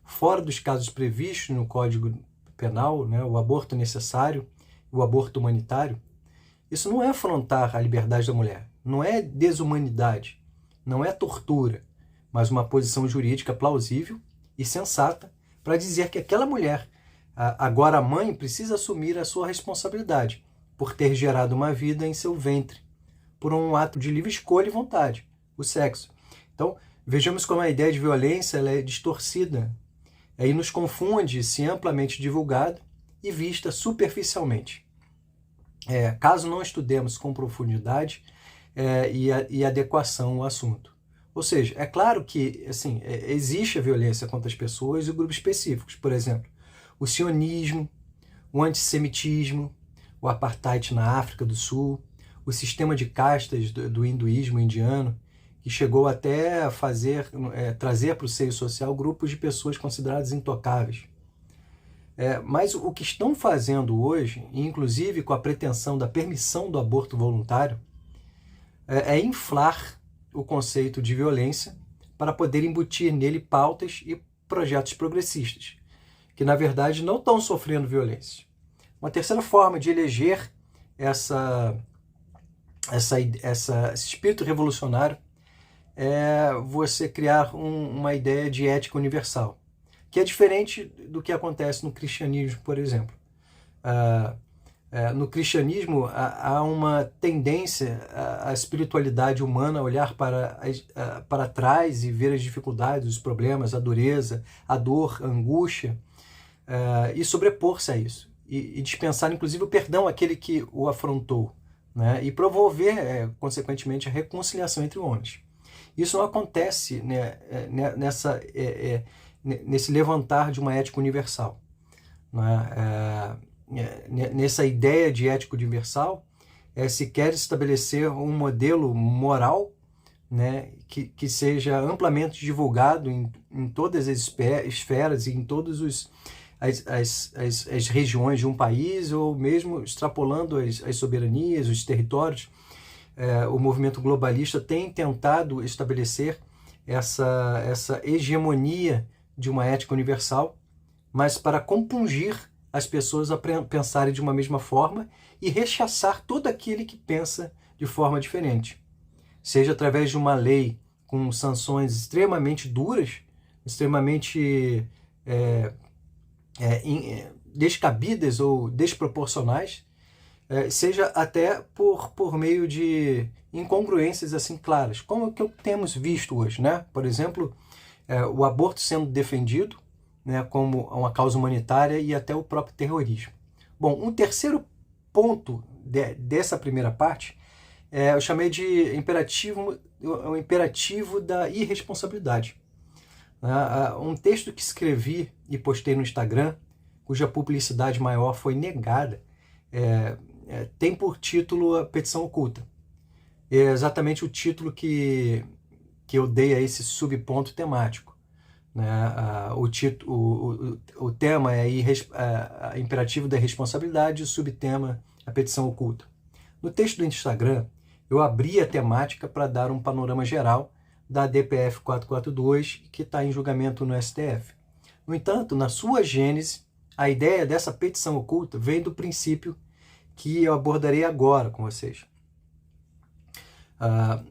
Speaker 1: fora dos casos previstos no Código Penal, né, o aborto necessário, o aborto humanitário. Isso não é afrontar a liberdade da mulher, não é desumanidade, não é tortura, mas uma posição jurídica plausível e sensata para dizer que aquela mulher, agora mãe, precisa assumir a sua responsabilidade por ter gerado uma vida em seu ventre, por um ato de livre escolha e vontade, o sexo. Então, vejamos como a ideia de violência ela é distorcida e nos confunde se amplamente divulgada e vista superficialmente. Caso não estudemos com profundidade e adequação o assunto. Ou seja, é claro que assim, existe a violência contra as pessoas e grupos específicos. Por exemplo, o sionismo, o antissemitismo, o apartheid na África do Sul, o sistema de castas do hinduísmo indiano, que chegou até a trazer para o seio social grupos de pessoas consideradas intocáveis. Mas o que estão fazendo hoje, inclusive com a pretensão da permissão do aborto voluntário, é inflar o conceito de violência para poder embutir nele pautas e projetos progressistas, que na verdade não estão sofrendo violência. Uma terceira forma de eleger esse espírito revolucionário é você criar uma ideia de ética universal, que é diferente do que acontece no cristianismo, por exemplo. No cristianismo há uma tendência à espiritualidade humana a olhar para trás e ver as dificuldades, os problemas, a dureza, a dor, a angústia, e sobrepor-se a isso. E dispensar, inclusive, o perdão àquele que o afrontou, né? E promover, consequentemente, a reconciliação entre homens. Isso não acontece, né, nesse levantar de uma ética universal. Né? Nessa ideia de ética universal, se quer estabelecer um modelo moral, né, que seja amplamente divulgado em todas as esferas e em todas as regiões de um país, ou mesmo extrapolando as soberanias, os territórios. O movimento globalista tem tentado estabelecer essa hegemonia de uma ética universal, mas para compungir as pessoas a pensarem de uma mesma forma e rechaçar todo aquele que pensa de forma diferente. Seja através de uma lei com sanções extremamente duras, extremamente descabidas ou desproporcionais, seja até por meio de incongruências assim claras, como o que temos visto hoje, né? Por exemplo, o aborto sendo defendido, né, como uma causa humanitária e até o próprio terrorismo. Bom, um terceiro ponto dessa primeira parte eu chamei de o imperativo da irresponsabilidade. Um texto que escrevi e postei no Instagram, cuja publicidade maior foi negada, tem por título a Petição Oculta. É exatamente o título que eu dei a esse subponto temático. Né? O tema é imperativo da responsabilidade e o subtema a petição oculta. No texto do Instagram, eu abri a temática para dar um panorama geral da DPF 442, que está em julgamento no STF. No entanto, na sua gênese, a ideia dessa petição oculta vem do princípio que eu abordarei agora com vocês.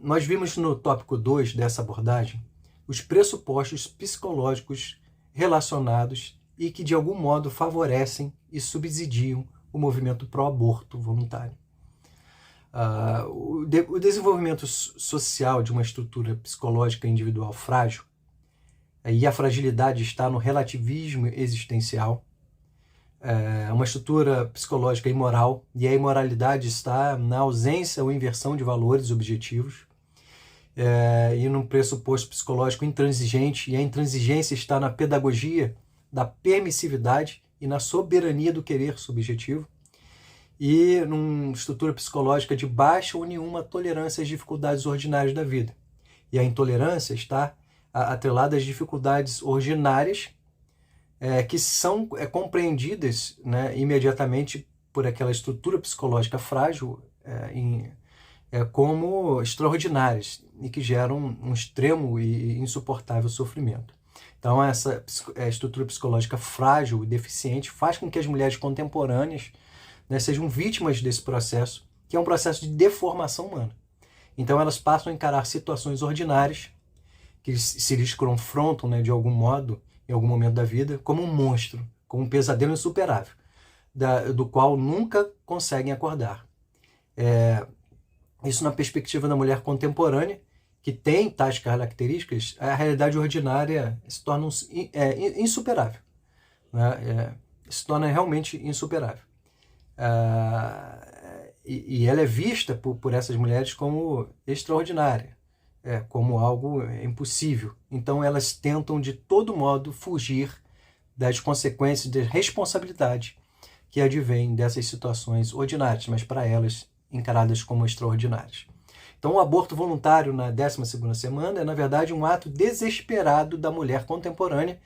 Speaker 1: Nós vimos no tópico 2 dessa abordagem os pressupostos psicológicos relacionados e que de algum modo favorecem e subsidiam o movimento pró-aborto voluntário. O desenvolvimento social de uma estrutura psicológica individual frágil, e a fragilidade está no relativismo existencial, uma estrutura psicológica imoral, e a imoralidade está na ausência ou inversão de valores objetivos, e num pressuposto psicológico intransigente, e a intransigência está na pedagogia da permissividade e na soberania do querer subjetivo, e numa estrutura psicológica de baixa ou nenhuma tolerância às dificuldades ordinárias da vida. E a intolerância está atrelada às dificuldades ordinárias, que são compreendidas, né, imediatamente por aquela estrutura psicológica frágil, como extraordinárias e que geram um extremo e insuportável sofrimento. Então, essa estrutura psicológica frágil e deficiente faz com que as mulheres contemporâneas, né, sejam vítimas desse processo, que é um processo de deformação humana. Então, elas passam a encarar situações ordinárias, que se lhes confrontam, né, de algum modo, em algum momento da vida, como um monstro, como um pesadelo insuperável, do qual nunca conseguem acordar. Isso na perspectiva da mulher contemporânea, que tem tais características, a realidade ordinária se torna insuperável, né? Se torna realmente insuperável. E ela é vista por essas mulheres como extraordinária, como algo impossível. Então elas tentam de todo modo fugir das consequências da responsabilidade que advém dessas situações ordinárias, mas para elas encaradas como extraordinárias. Então o aborto voluntário na 12ª semana é, na verdade, um ato desesperado da mulher contemporânea,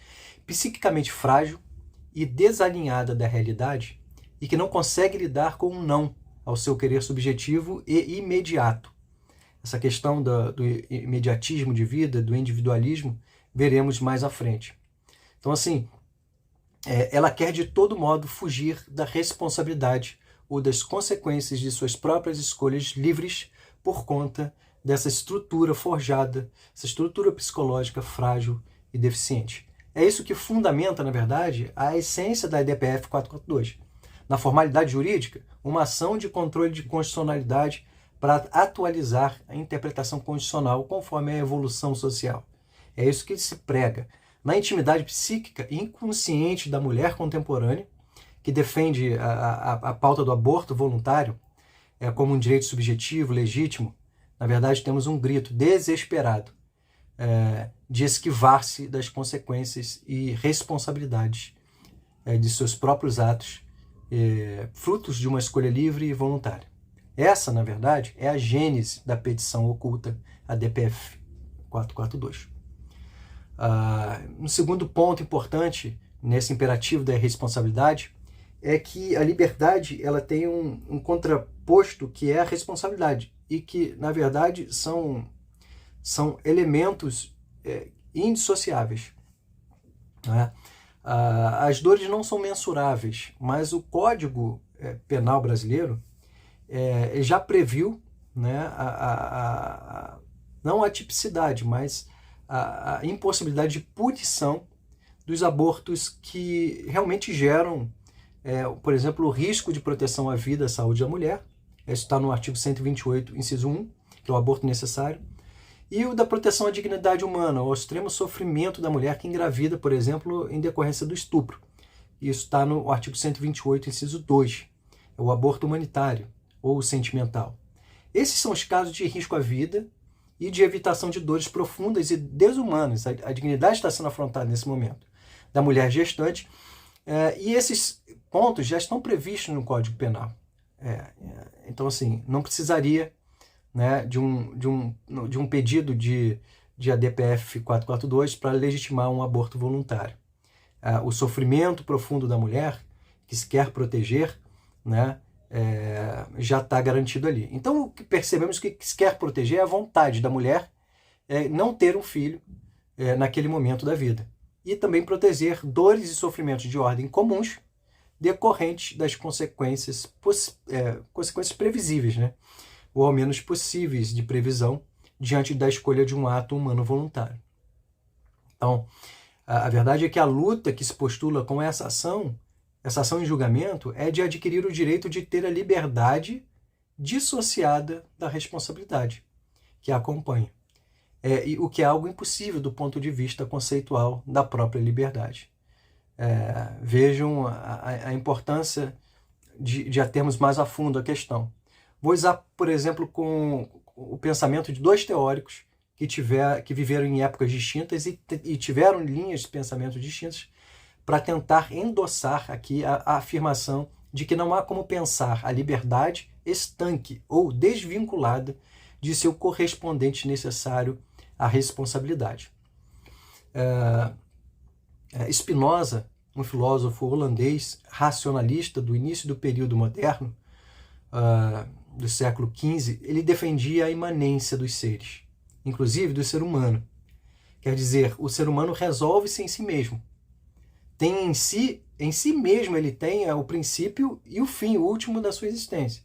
Speaker 1: psiquicamente frágil e desalinhada da realidade, e que não consegue lidar com um não ao seu querer subjetivo e imediato. Essa questão do imediatismo de vida, do individualismo, veremos mais à frente. Então, assim, ela quer de todo modo fugir da responsabilidade ou das consequências de suas próprias escolhas livres por conta dessa estrutura forjada, essa estrutura psicológica frágil e deficiente. É isso que fundamenta, na verdade, a essência da EDPF 442. Na formalidade jurídica, uma ação de controle de constitucionalidade para atualizar a interpretação constitucional conforme a evolução social. É isso que se prega. Na intimidade psíquica e inconsciente da mulher contemporânea, que defende a pauta do aborto voluntário como um direito subjetivo, legítimo, na verdade temos um grito desesperado de esquivar-se das consequências e responsabilidades de seus próprios atos, frutos de uma escolha livre e voluntária. Essa, na verdade, é a gênese da petição oculta, a DPF 442. Um segundo ponto importante nesse imperativo da irresponsabilidade é que a liberdade ela tem um contraposto que é a responsabilidade e que, na verdade, são elementos indissociáveis, né? As dores não são mensuráveis, mas o Código Penal brasileiro já previu, né, não a tipicidade, mas a impossibilidade de punição dos abortos que realmente geram, por exemplo, o risco de proteção à vida e à saúde da mulher. Isso está no artigo 128, inciso 1, que é o aborto necessário. E o da proteção à dignidade humana, ao extremo sofrimento da mulher que engravida, por exemplo, em decorrência do estupro. Isso está no artigo 128, inciso 2, é o aborto humanitário ou sentimental. Esses são os casos de risco à vida e de evitação de dores profundas e desumanas. A dignidade está sendo afrontada nesse momento da mulher gestante, e esses pontos já estão previstos no Código Penal. Então, assim, não precisaria, né, de um pedido de ADPF 442 para legitimar um aborto voluntário. O sofrimento profundo da mulher, que se quer proteger, né, já está garantido ali. Então, o que percebemos que se quer proteger é a vontade da mulher não ter um filho naquele momento da vida. E também proteger dores e sofrimentos de ordem comuns decorrentes das consequências previsíveis, né? Ou ao menos possíveis de previsão diante da escolha de um ato humano voluntário. Então, a verdade é que a luta que se postula com essa ação em julgamento, é de adquirir o direito de ter a liberdade dissociada da responsabilidade que a acompanha. O que é algo impossível do ponto de vista conceitual da própria liberdade. Vejam a importância de atermos mais a fundo a questão. Vou usar, por exemplo, com o pensamento de dois teóricos que viveram em épocas distintas e tiveram linhas de pensamento distintas, para tentar endossar aqui a afirmação de que não há como pensar a liberdade estanque ou desvinculada de seu correspondente necessário à responsabilidade. Spinoza, um filósofo holandês racionalista do início do período moderno, do século XV, ele defendia a imanência dos seres, inclusive do ser humano. Quer dizer, o ser humano resolve-se em si mesmo. Tem em si mesmo ele tem o princípio e o fim, o último da sua existência.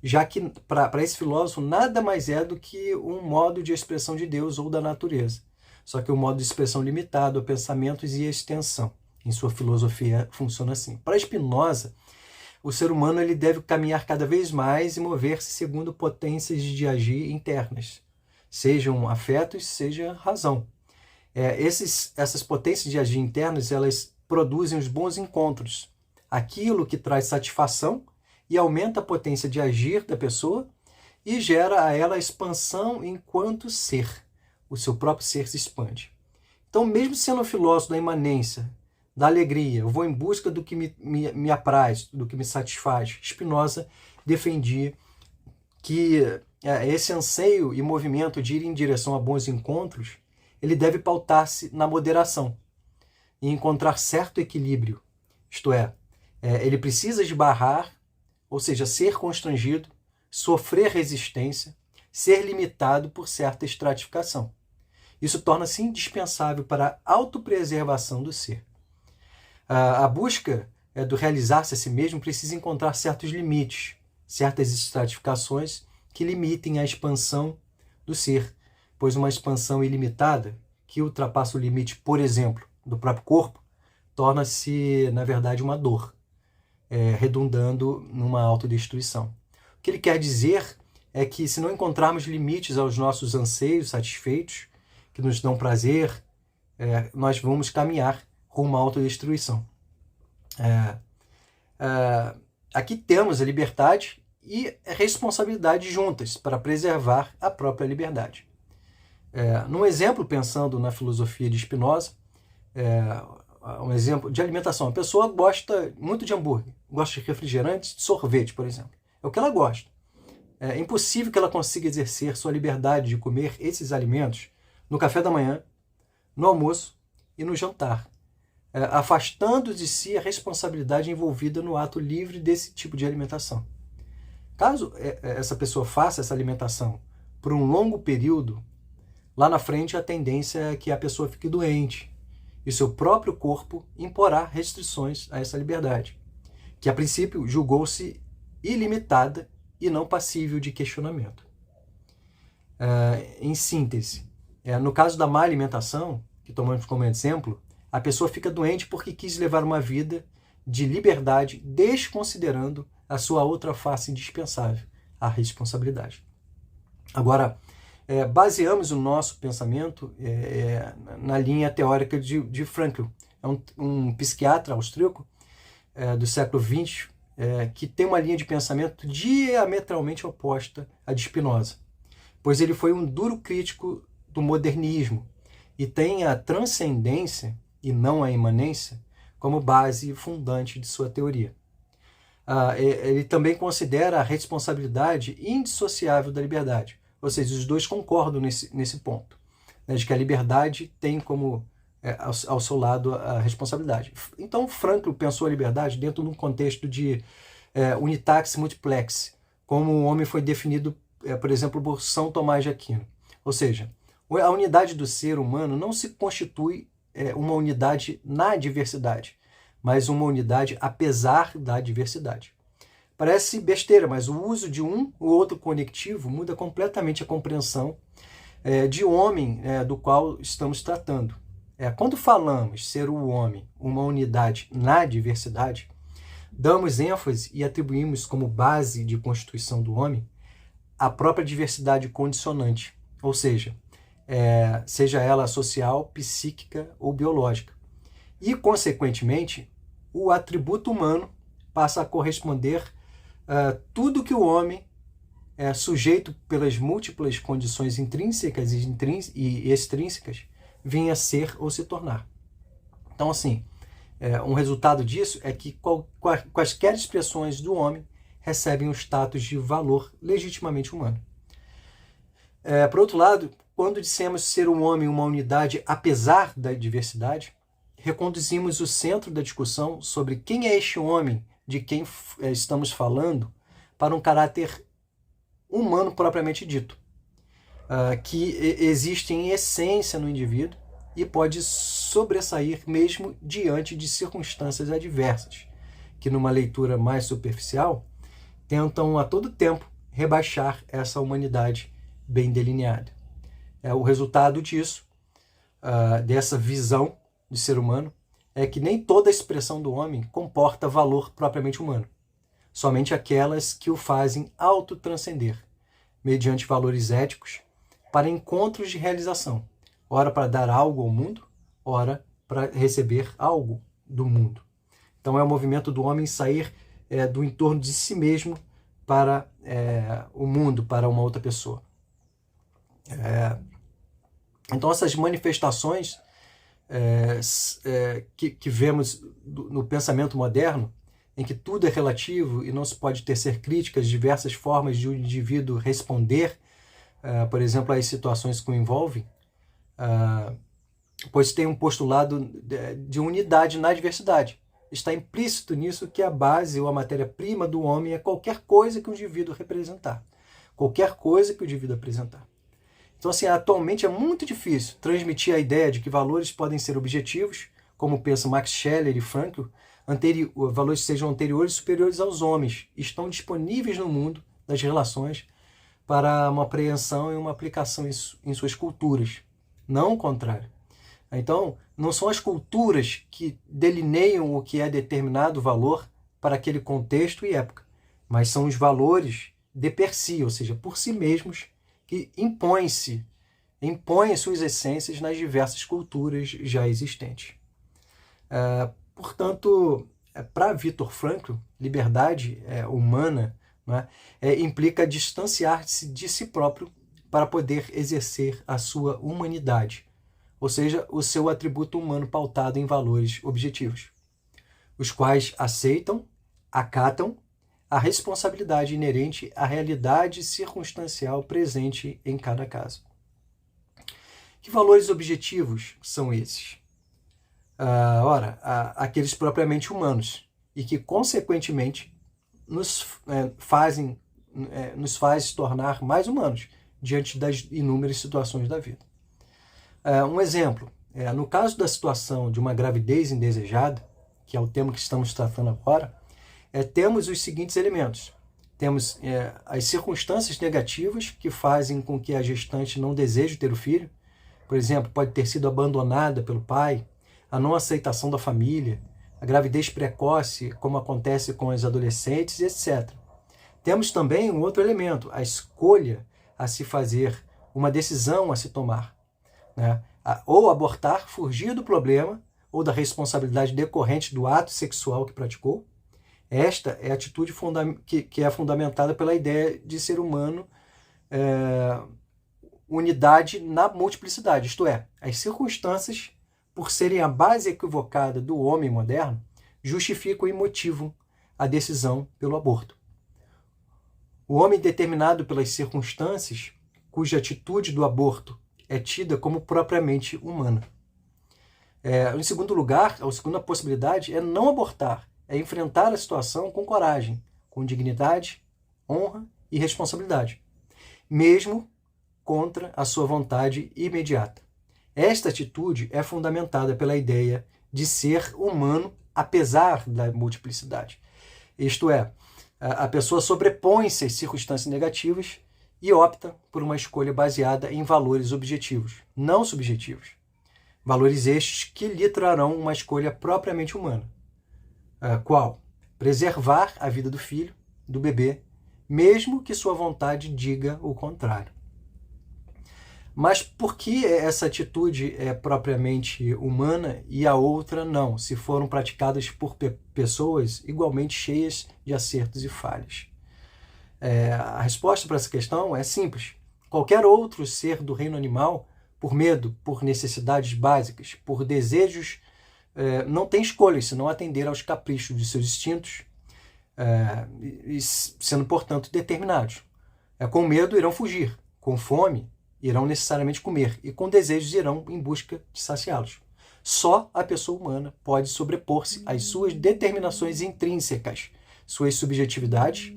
Speaker 1: Já que, para esse filósofo, nada mais é do que um modo de expressão de Deus ou da natureza. Só que um modo de expressão limitado a pensamentos e a extensão. Em sua filosofia funciona assim. Para Spinoza, o ser humano ele deve caminhar cada vez mais e mover-se segundo potências de agir internas, sejam afetos, seja razão. Essas potências de agir internas, elas produzem os bons encontros, aquilo que traz satisfação e aumenta a potência de agir da pessoa e gera a ela a expansão enquanto ser. O seu próprio ser se expande. Então, mesmo sendo um filósofo da imanência, da alegria, eu vou em busca do que me apraz, do que me satisfaz, Spinoza defendia que esse anseio e movimento de ir em direção a bons encontros, ele deve pautar-se na moderação e encontrar certo equilíbrio. Isto é, ele precisa esbarrar, ou seja, ser constrangido, sofrer resistência, ser limitado por certa estratificação. Isso torna-se indispensável para a autopreservação do ser. A busca do realizar-se a si mesmo precisa encontrar certos limites, certas estratificações que limitem a expansão do ser, pois uma expansão ilimitada, que ultrapassa o limite, por exemplo, do próprio corpo, torna-se, na verdade, uma dor, redundando numa autodestruição. O que ele quer dizer é que, se não encontrarmos limites aos nossos anseios satisfeitos, que nos dão prazer, nós vamos caminhar rumo à autodestruição. Aqui temos a liberdade e a responsabilidade juntas para preservar a própria liberdade. Num exemplo, pensando na filosofia de Spinoza, um exemplo de alimentação. A pessoa gosta muito de hambúrguer, gosta de refrigerante, de sorvete, por exemplo. É o que ela gosta. É impossível que ela consiga exercer sua liberdade de comer esses alimentos no café da manhã, no almoço e no jantar, afastando de si a responsabilidade envolvida no ato livre desse tipo de alimentação. Caso essa pessoa faça essa alimentação por um longo período, lá na frente a tendência é que a pessoa fique doente e seu próprio corpo imporá restrições a essa liberdade, que a princípio julgou-se ilimitada e não passível de questionamento. Em síntese, no caso da má alimentação, que tomamos como exemplo, a pessoa fica doente porque quis levar uma vida de liberdade, desconsiderando a sua outra face indispensável, a responsabilidade. Agora, baseamos o nosso pensamento na linha teórica de Frankl. É um psiquiatra austríaco do século XX que tem uma linha de pensamento diametralmente oposta à de Spinoza, pois ele foi um duro crítico do modernismo e tem a transcendência e não a imanência como base fundante de sua teoria. Ele também considera a responsabilidade indissociável da liberdade, ou seja, os dois concordam nesse ponto, né, de que a liberdade tem como ao seu lado a responsabilidade. Então, Frankl pensou a liberdade dentro de um contexto de unitatis multiplex, como o homem foi definido, por exemplo, por São Tomás de Aquino. Ou seja, a unidade do ser humano não se constitui uma unidade na diversidade, mas uma unidade apesar da diversidade. Parece besteira, mas o uso de um ou outro conectivo muda completamente a compreensão de homem do qual estamos tratando. Quando falamos ser o homem uma unidade na diversidade, damos ênfase e atribuímos como base de constituição do homem a própria diversidade condicionante, ou seja, seja ela social, psíquica ou biológica. E, consequentemente, o atributo humano passa a corresponder a tudo que o homem sujeito pelas múltiplas condições intrínsecas e extrínsecas vinha a ser ou se tornar. Então, assim, um resultado disso é que quaisquer expressões do homem recebem o status de valor legitimamente humano. Por outro lado, quando dissemos ser um homem uma unidade apesar da diversidade, reconduzimos o centro da discussão sobre quem é este homem de quem estamos falando para um caráter humano propriamente dito, que existe em essência no indivíduo e pode sobressair mesmo diante de circunstâncias adversas, que numa leitura mais superficial tentam a todo tempo rebaixar essa humanidade bem delineada. O resultado disso, dessa visão de ser humano, é que nem toda expressão do homem comporta valor propriamente humano, somente aquelas que o fazem autotranscender, mediante valores éticos, para encontros de realização, ora para dar algo ao mundo, ora para receber algo do mundo. Então é o movimento do homem sair do entorno de si mesmo para o mundo, para uma outra pessoa. Então essas manifestações que vemos no pensamento moderno, em que tudo é relativo e não se pode tecer críticas, diversas formas de um indivíduo responder, por exemplo, às situações que o envolvem, pois tem um postulado de unidade na diversidade. Está implícito nisso que a base ou a matéria-prima do homem é qualquer coisa que o indivíduo representar, qualquer coisa que o indivíduo apresentar. Então, assim, atualmente é muito difícil transmitir a ideia de que valores podem ser objetivos, como pensam Max Scheler e Frankl, valores sejam anteriores e superiores aos homens, estão disponíveis no mundo das relações para uma apreensão e uma aplicação em suas culturas, não o contrário. Então, não são as culturas que delineiam o que é determinado valor para aquele contexto e época, mas são os valores de per si, ou seja, por si mesmos, que impõem suas essências nas diversas culturas já existentes. Portanto, para Viktor Frankl, liberdade humana, né, implica distanciar-se de si próprio para poder exercer a sua humanidade, ou seja, o seu atributo humano pautado em valores objetivos, os quais aceitam, acatam a responsabilidade inerente à realidade circunstancial presente em cada caso. Que valores objetivos são esses? Aqueles propriamente humanos e que, consequentemente, nos faz tornar mais humanos diante das inúmeras situações da vida. Um exemplo, no caso da situação de uma gravidez indesejada, que é o tema que estamos tratando agora, temos os seguintes elementos. Temos as circunstâncias negativas que fazem com que a gestante não deseje ter o filho. Por exemplo, pode ter sido abandonada pelo pai, a não aceitação da família, a gravidez precoce, como acontece com os adolescentes, etc. Temos também um outro elemento, a escolha a se fazer, uma decisão a se tomar, né? Ou abortar, fugir do problema ou da responsabilidade decorrente do ato sexual que praticou. Esta é a atitude que é fundamentada pela ideia de ser humano unidade na multiplicidade, isto é, as circunstâncias, por serem a base equivocada do homem moderno, justificam e motivam a decisão pelo aborto. O homem determinado pelas circunstâncias, cuja atitude do aborto é tida como propriamente humana. Em segundo lugar, a segunda possibilidade é não abortar, é enfrentar a situação com coragem, com dignidade, honra e responsabilidade, mesmo contra a sua vontade imediata. Esta atitude é fundamentada pela ideia de ser humano apesar da multiplicidade. Isto é, a pessoa sobrepõe-se às circunstâncias negativas e opta por uma escolha baseada em valores objetivos, não subjetivos. Valores estes que lhe trarão uma escolha propriamente humana. Qual? Preservar a vida do filho, do bebê, mesmo que sua vontade diga o contrário. Mas por que essa atitude é propriamente humana e a outra não, se foram praticadas por pessoas igualmente cheias de acertos e falhas? A resposta para essa questão é simples. Qualquer outro ser do reino animal, por medo, por necessidades básicas, por desejos, não tem escolha senão atender aos caprichos de seus instintos, sendo, portanto, determinados. Com medo irão fugir, com fome irão necessariamente comer e com desejos irão em busca de saciá-los. Só a pessoa humana pode sobrepor-se às suas determinações intrínsecas, suas subjetividades,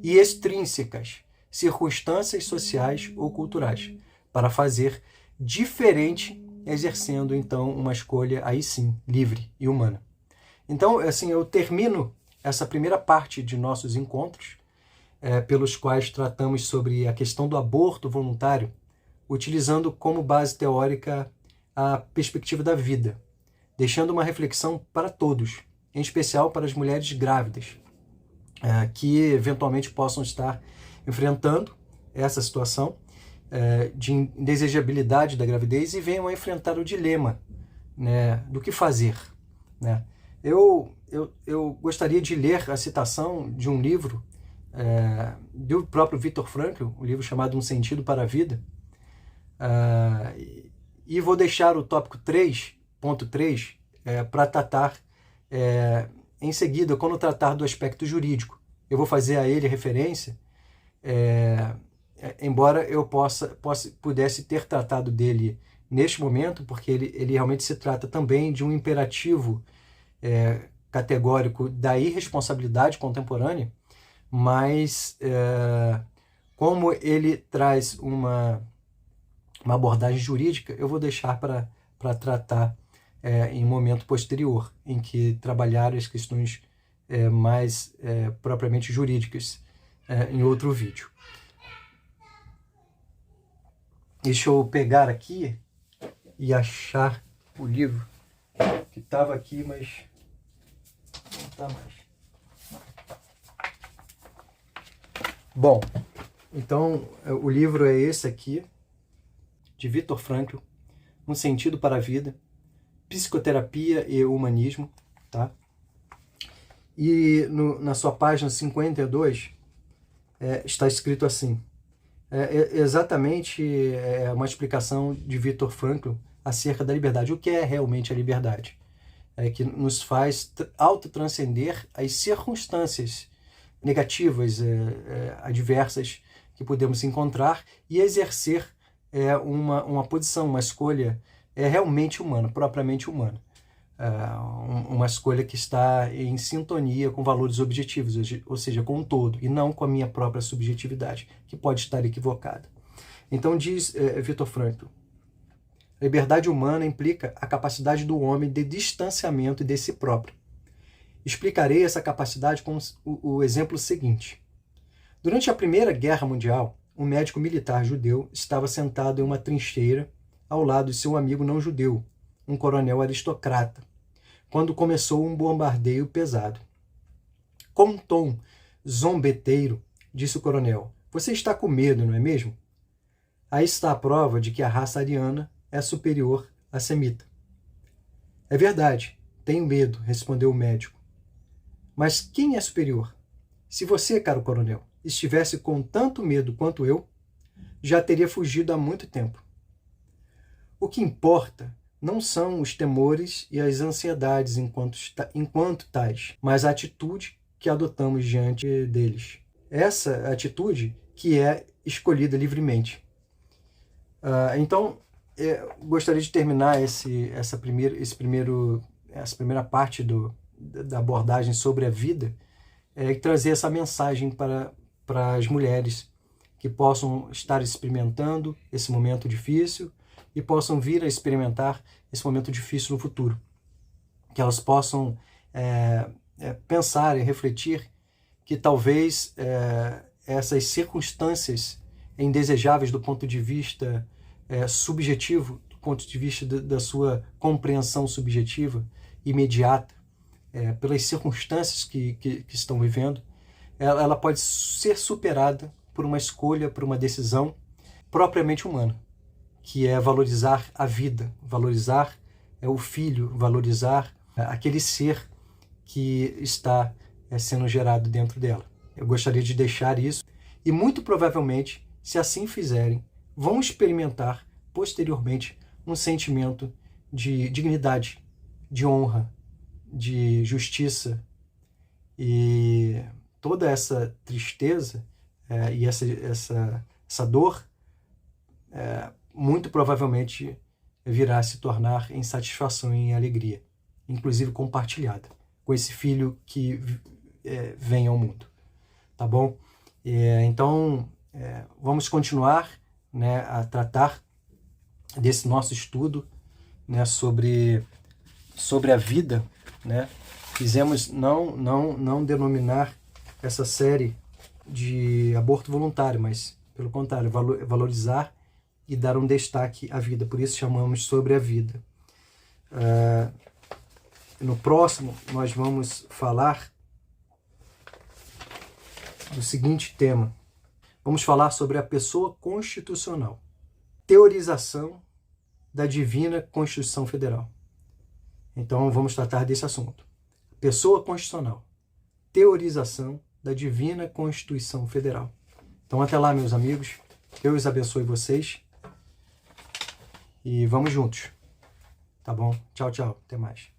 Speaker 1: e extrínsecas, circunstâncias sociais ou culturais, para fazer diferente, exercendo então uma escolha aí sim, livre e humana. Então, assim, eu termino essa primeira parte de nossos encontros, pelos quais tratamos sobre a questão do aborto voluntário, utilizando como base teórica a perspectiva da vida, deixando uma reflexão para todos, em especial para as mulheres grávidas, que eventualmente possam estar enfrentando essa situação de indesejabilidade da gravidez e venham a enfrentar o dilema, né, do que fazer, né? Eu gostaria de ler a citação de um livro do próprio Viktor Frankl, um livro chamado Um Sentido para a Vida, e vou deixar o tópico 3.3 para tratar em seguida, quando tratar do aspecto jurídico. Eu vou fazer a ele referência, embora eu pudesse ter tratado dele neste momento, porque ele realmente se trata também de um imperativo categórico da irresponsabilidade contemporânea, mas como ele traz uma abordagem jurídica, eu vou deixar para tratar em um momento posterior, em que trabalhar as questões mais propriamente jurídicas em outro vídeo. Deixa eu pegar aqui e achar o livro que estava aqui, mas não está mais. Bom, então o livro é esse aqui, de Viktor Frankl, Um Sentido para a Vida, Psicoterapia e Humanismo, tá? E na sua página 52 está escrito assim, exatamente uma explicação de Viktor Frankl acerca da liberdade. O que é realmente a liberdade? Que nos faz autotranscender as circunstâncias negativas, adversas que podemos encontrar e exercer uma posição, uma escolha realmente humana, propriamente humana. Uma escolha que está em sintonia com valores objetivos, ou seja, com o todo, e não com a minha própria subjetividade, que pode estar equivocada. Então diz Viktor Frankl, a liberdade humana implica a capacidade do homem de distanciamento de si próprio. Explicarei essa capacidade com o exemplo seguinte. Durante a Primeira Guerra Mundial, um médico militar judeu estava sentado em uma trincheira ao lado de seu amigo não judeu, um coronel aristocrata, quando começou um bombardeio pesado. Com um tom zombeteiro, disse o coronel, você está com medo, não é mesmo? Aí está a prova de que a raça ariana é superior à semita. É verdade, tenho medo, respondeu o médico. Mas quem é superior? Se você, caro coronel, estivesse com tanto medo quanto eu, já teria fugido há muito tempo. O que importa não são os temores e as ansiedades enquanto tais, mas a atitude que adotamos diante deles. Essa atitude que é escolhida livremente. Então, gostaria de terminar essa primeira parte da abordagem sobre a vida e trazer essa mensagem para as mulheres que possam estar experimentando esse momento difícil e possam vir a experimentar esse momento difícil no futuro. Que elas possam pensar e refletir que talvez essas circunstâncias indesejáveis do ponto de vista subjetivo, do ponto de vista da sua compreensão subjetiva, imediata, pelas circunstâncias que estão vivendo, ela pode ser superada por uma escolha, por uma decisão propriamente humana, que é valorizar a vida, valorizar o filho, valorizar aquele ser que está sendo gerado dentro dela. Eu gostaria de deixar isso e muito provavelmente, se assim fizerem, vão experimentar posteriormente um sentimento de dignidade, de honra, de justiça, e toda essa tristeza e essa dor muito provavelmente virá a se tornar em satisfação e em alegria, inclusive compartilhada com esse filho que vem ao mundo. Tá bom? Então, vamos continuar, né, a tratar desse nosso estudo, né, sobre a vida, né? Quisemos não denominar essa série de aborto voluntário, mas, pelo contrário, valorizar e dar um destaque à vida. Por isso chamamos sobre a vida. No próximo, nós vamos falar do seguinte tema. Vamos falar sobre a pessoa constitucional. Teorização da divina Constituição Federal. Então, vamos tratar desse assunto. Pessoa constitucional. Teorização da divina Constituição Federal. Então, até lá, meus amigos. Deus abençoe vocês. E vamos juntos. Tá bom? Tchau, tchau. Até mais.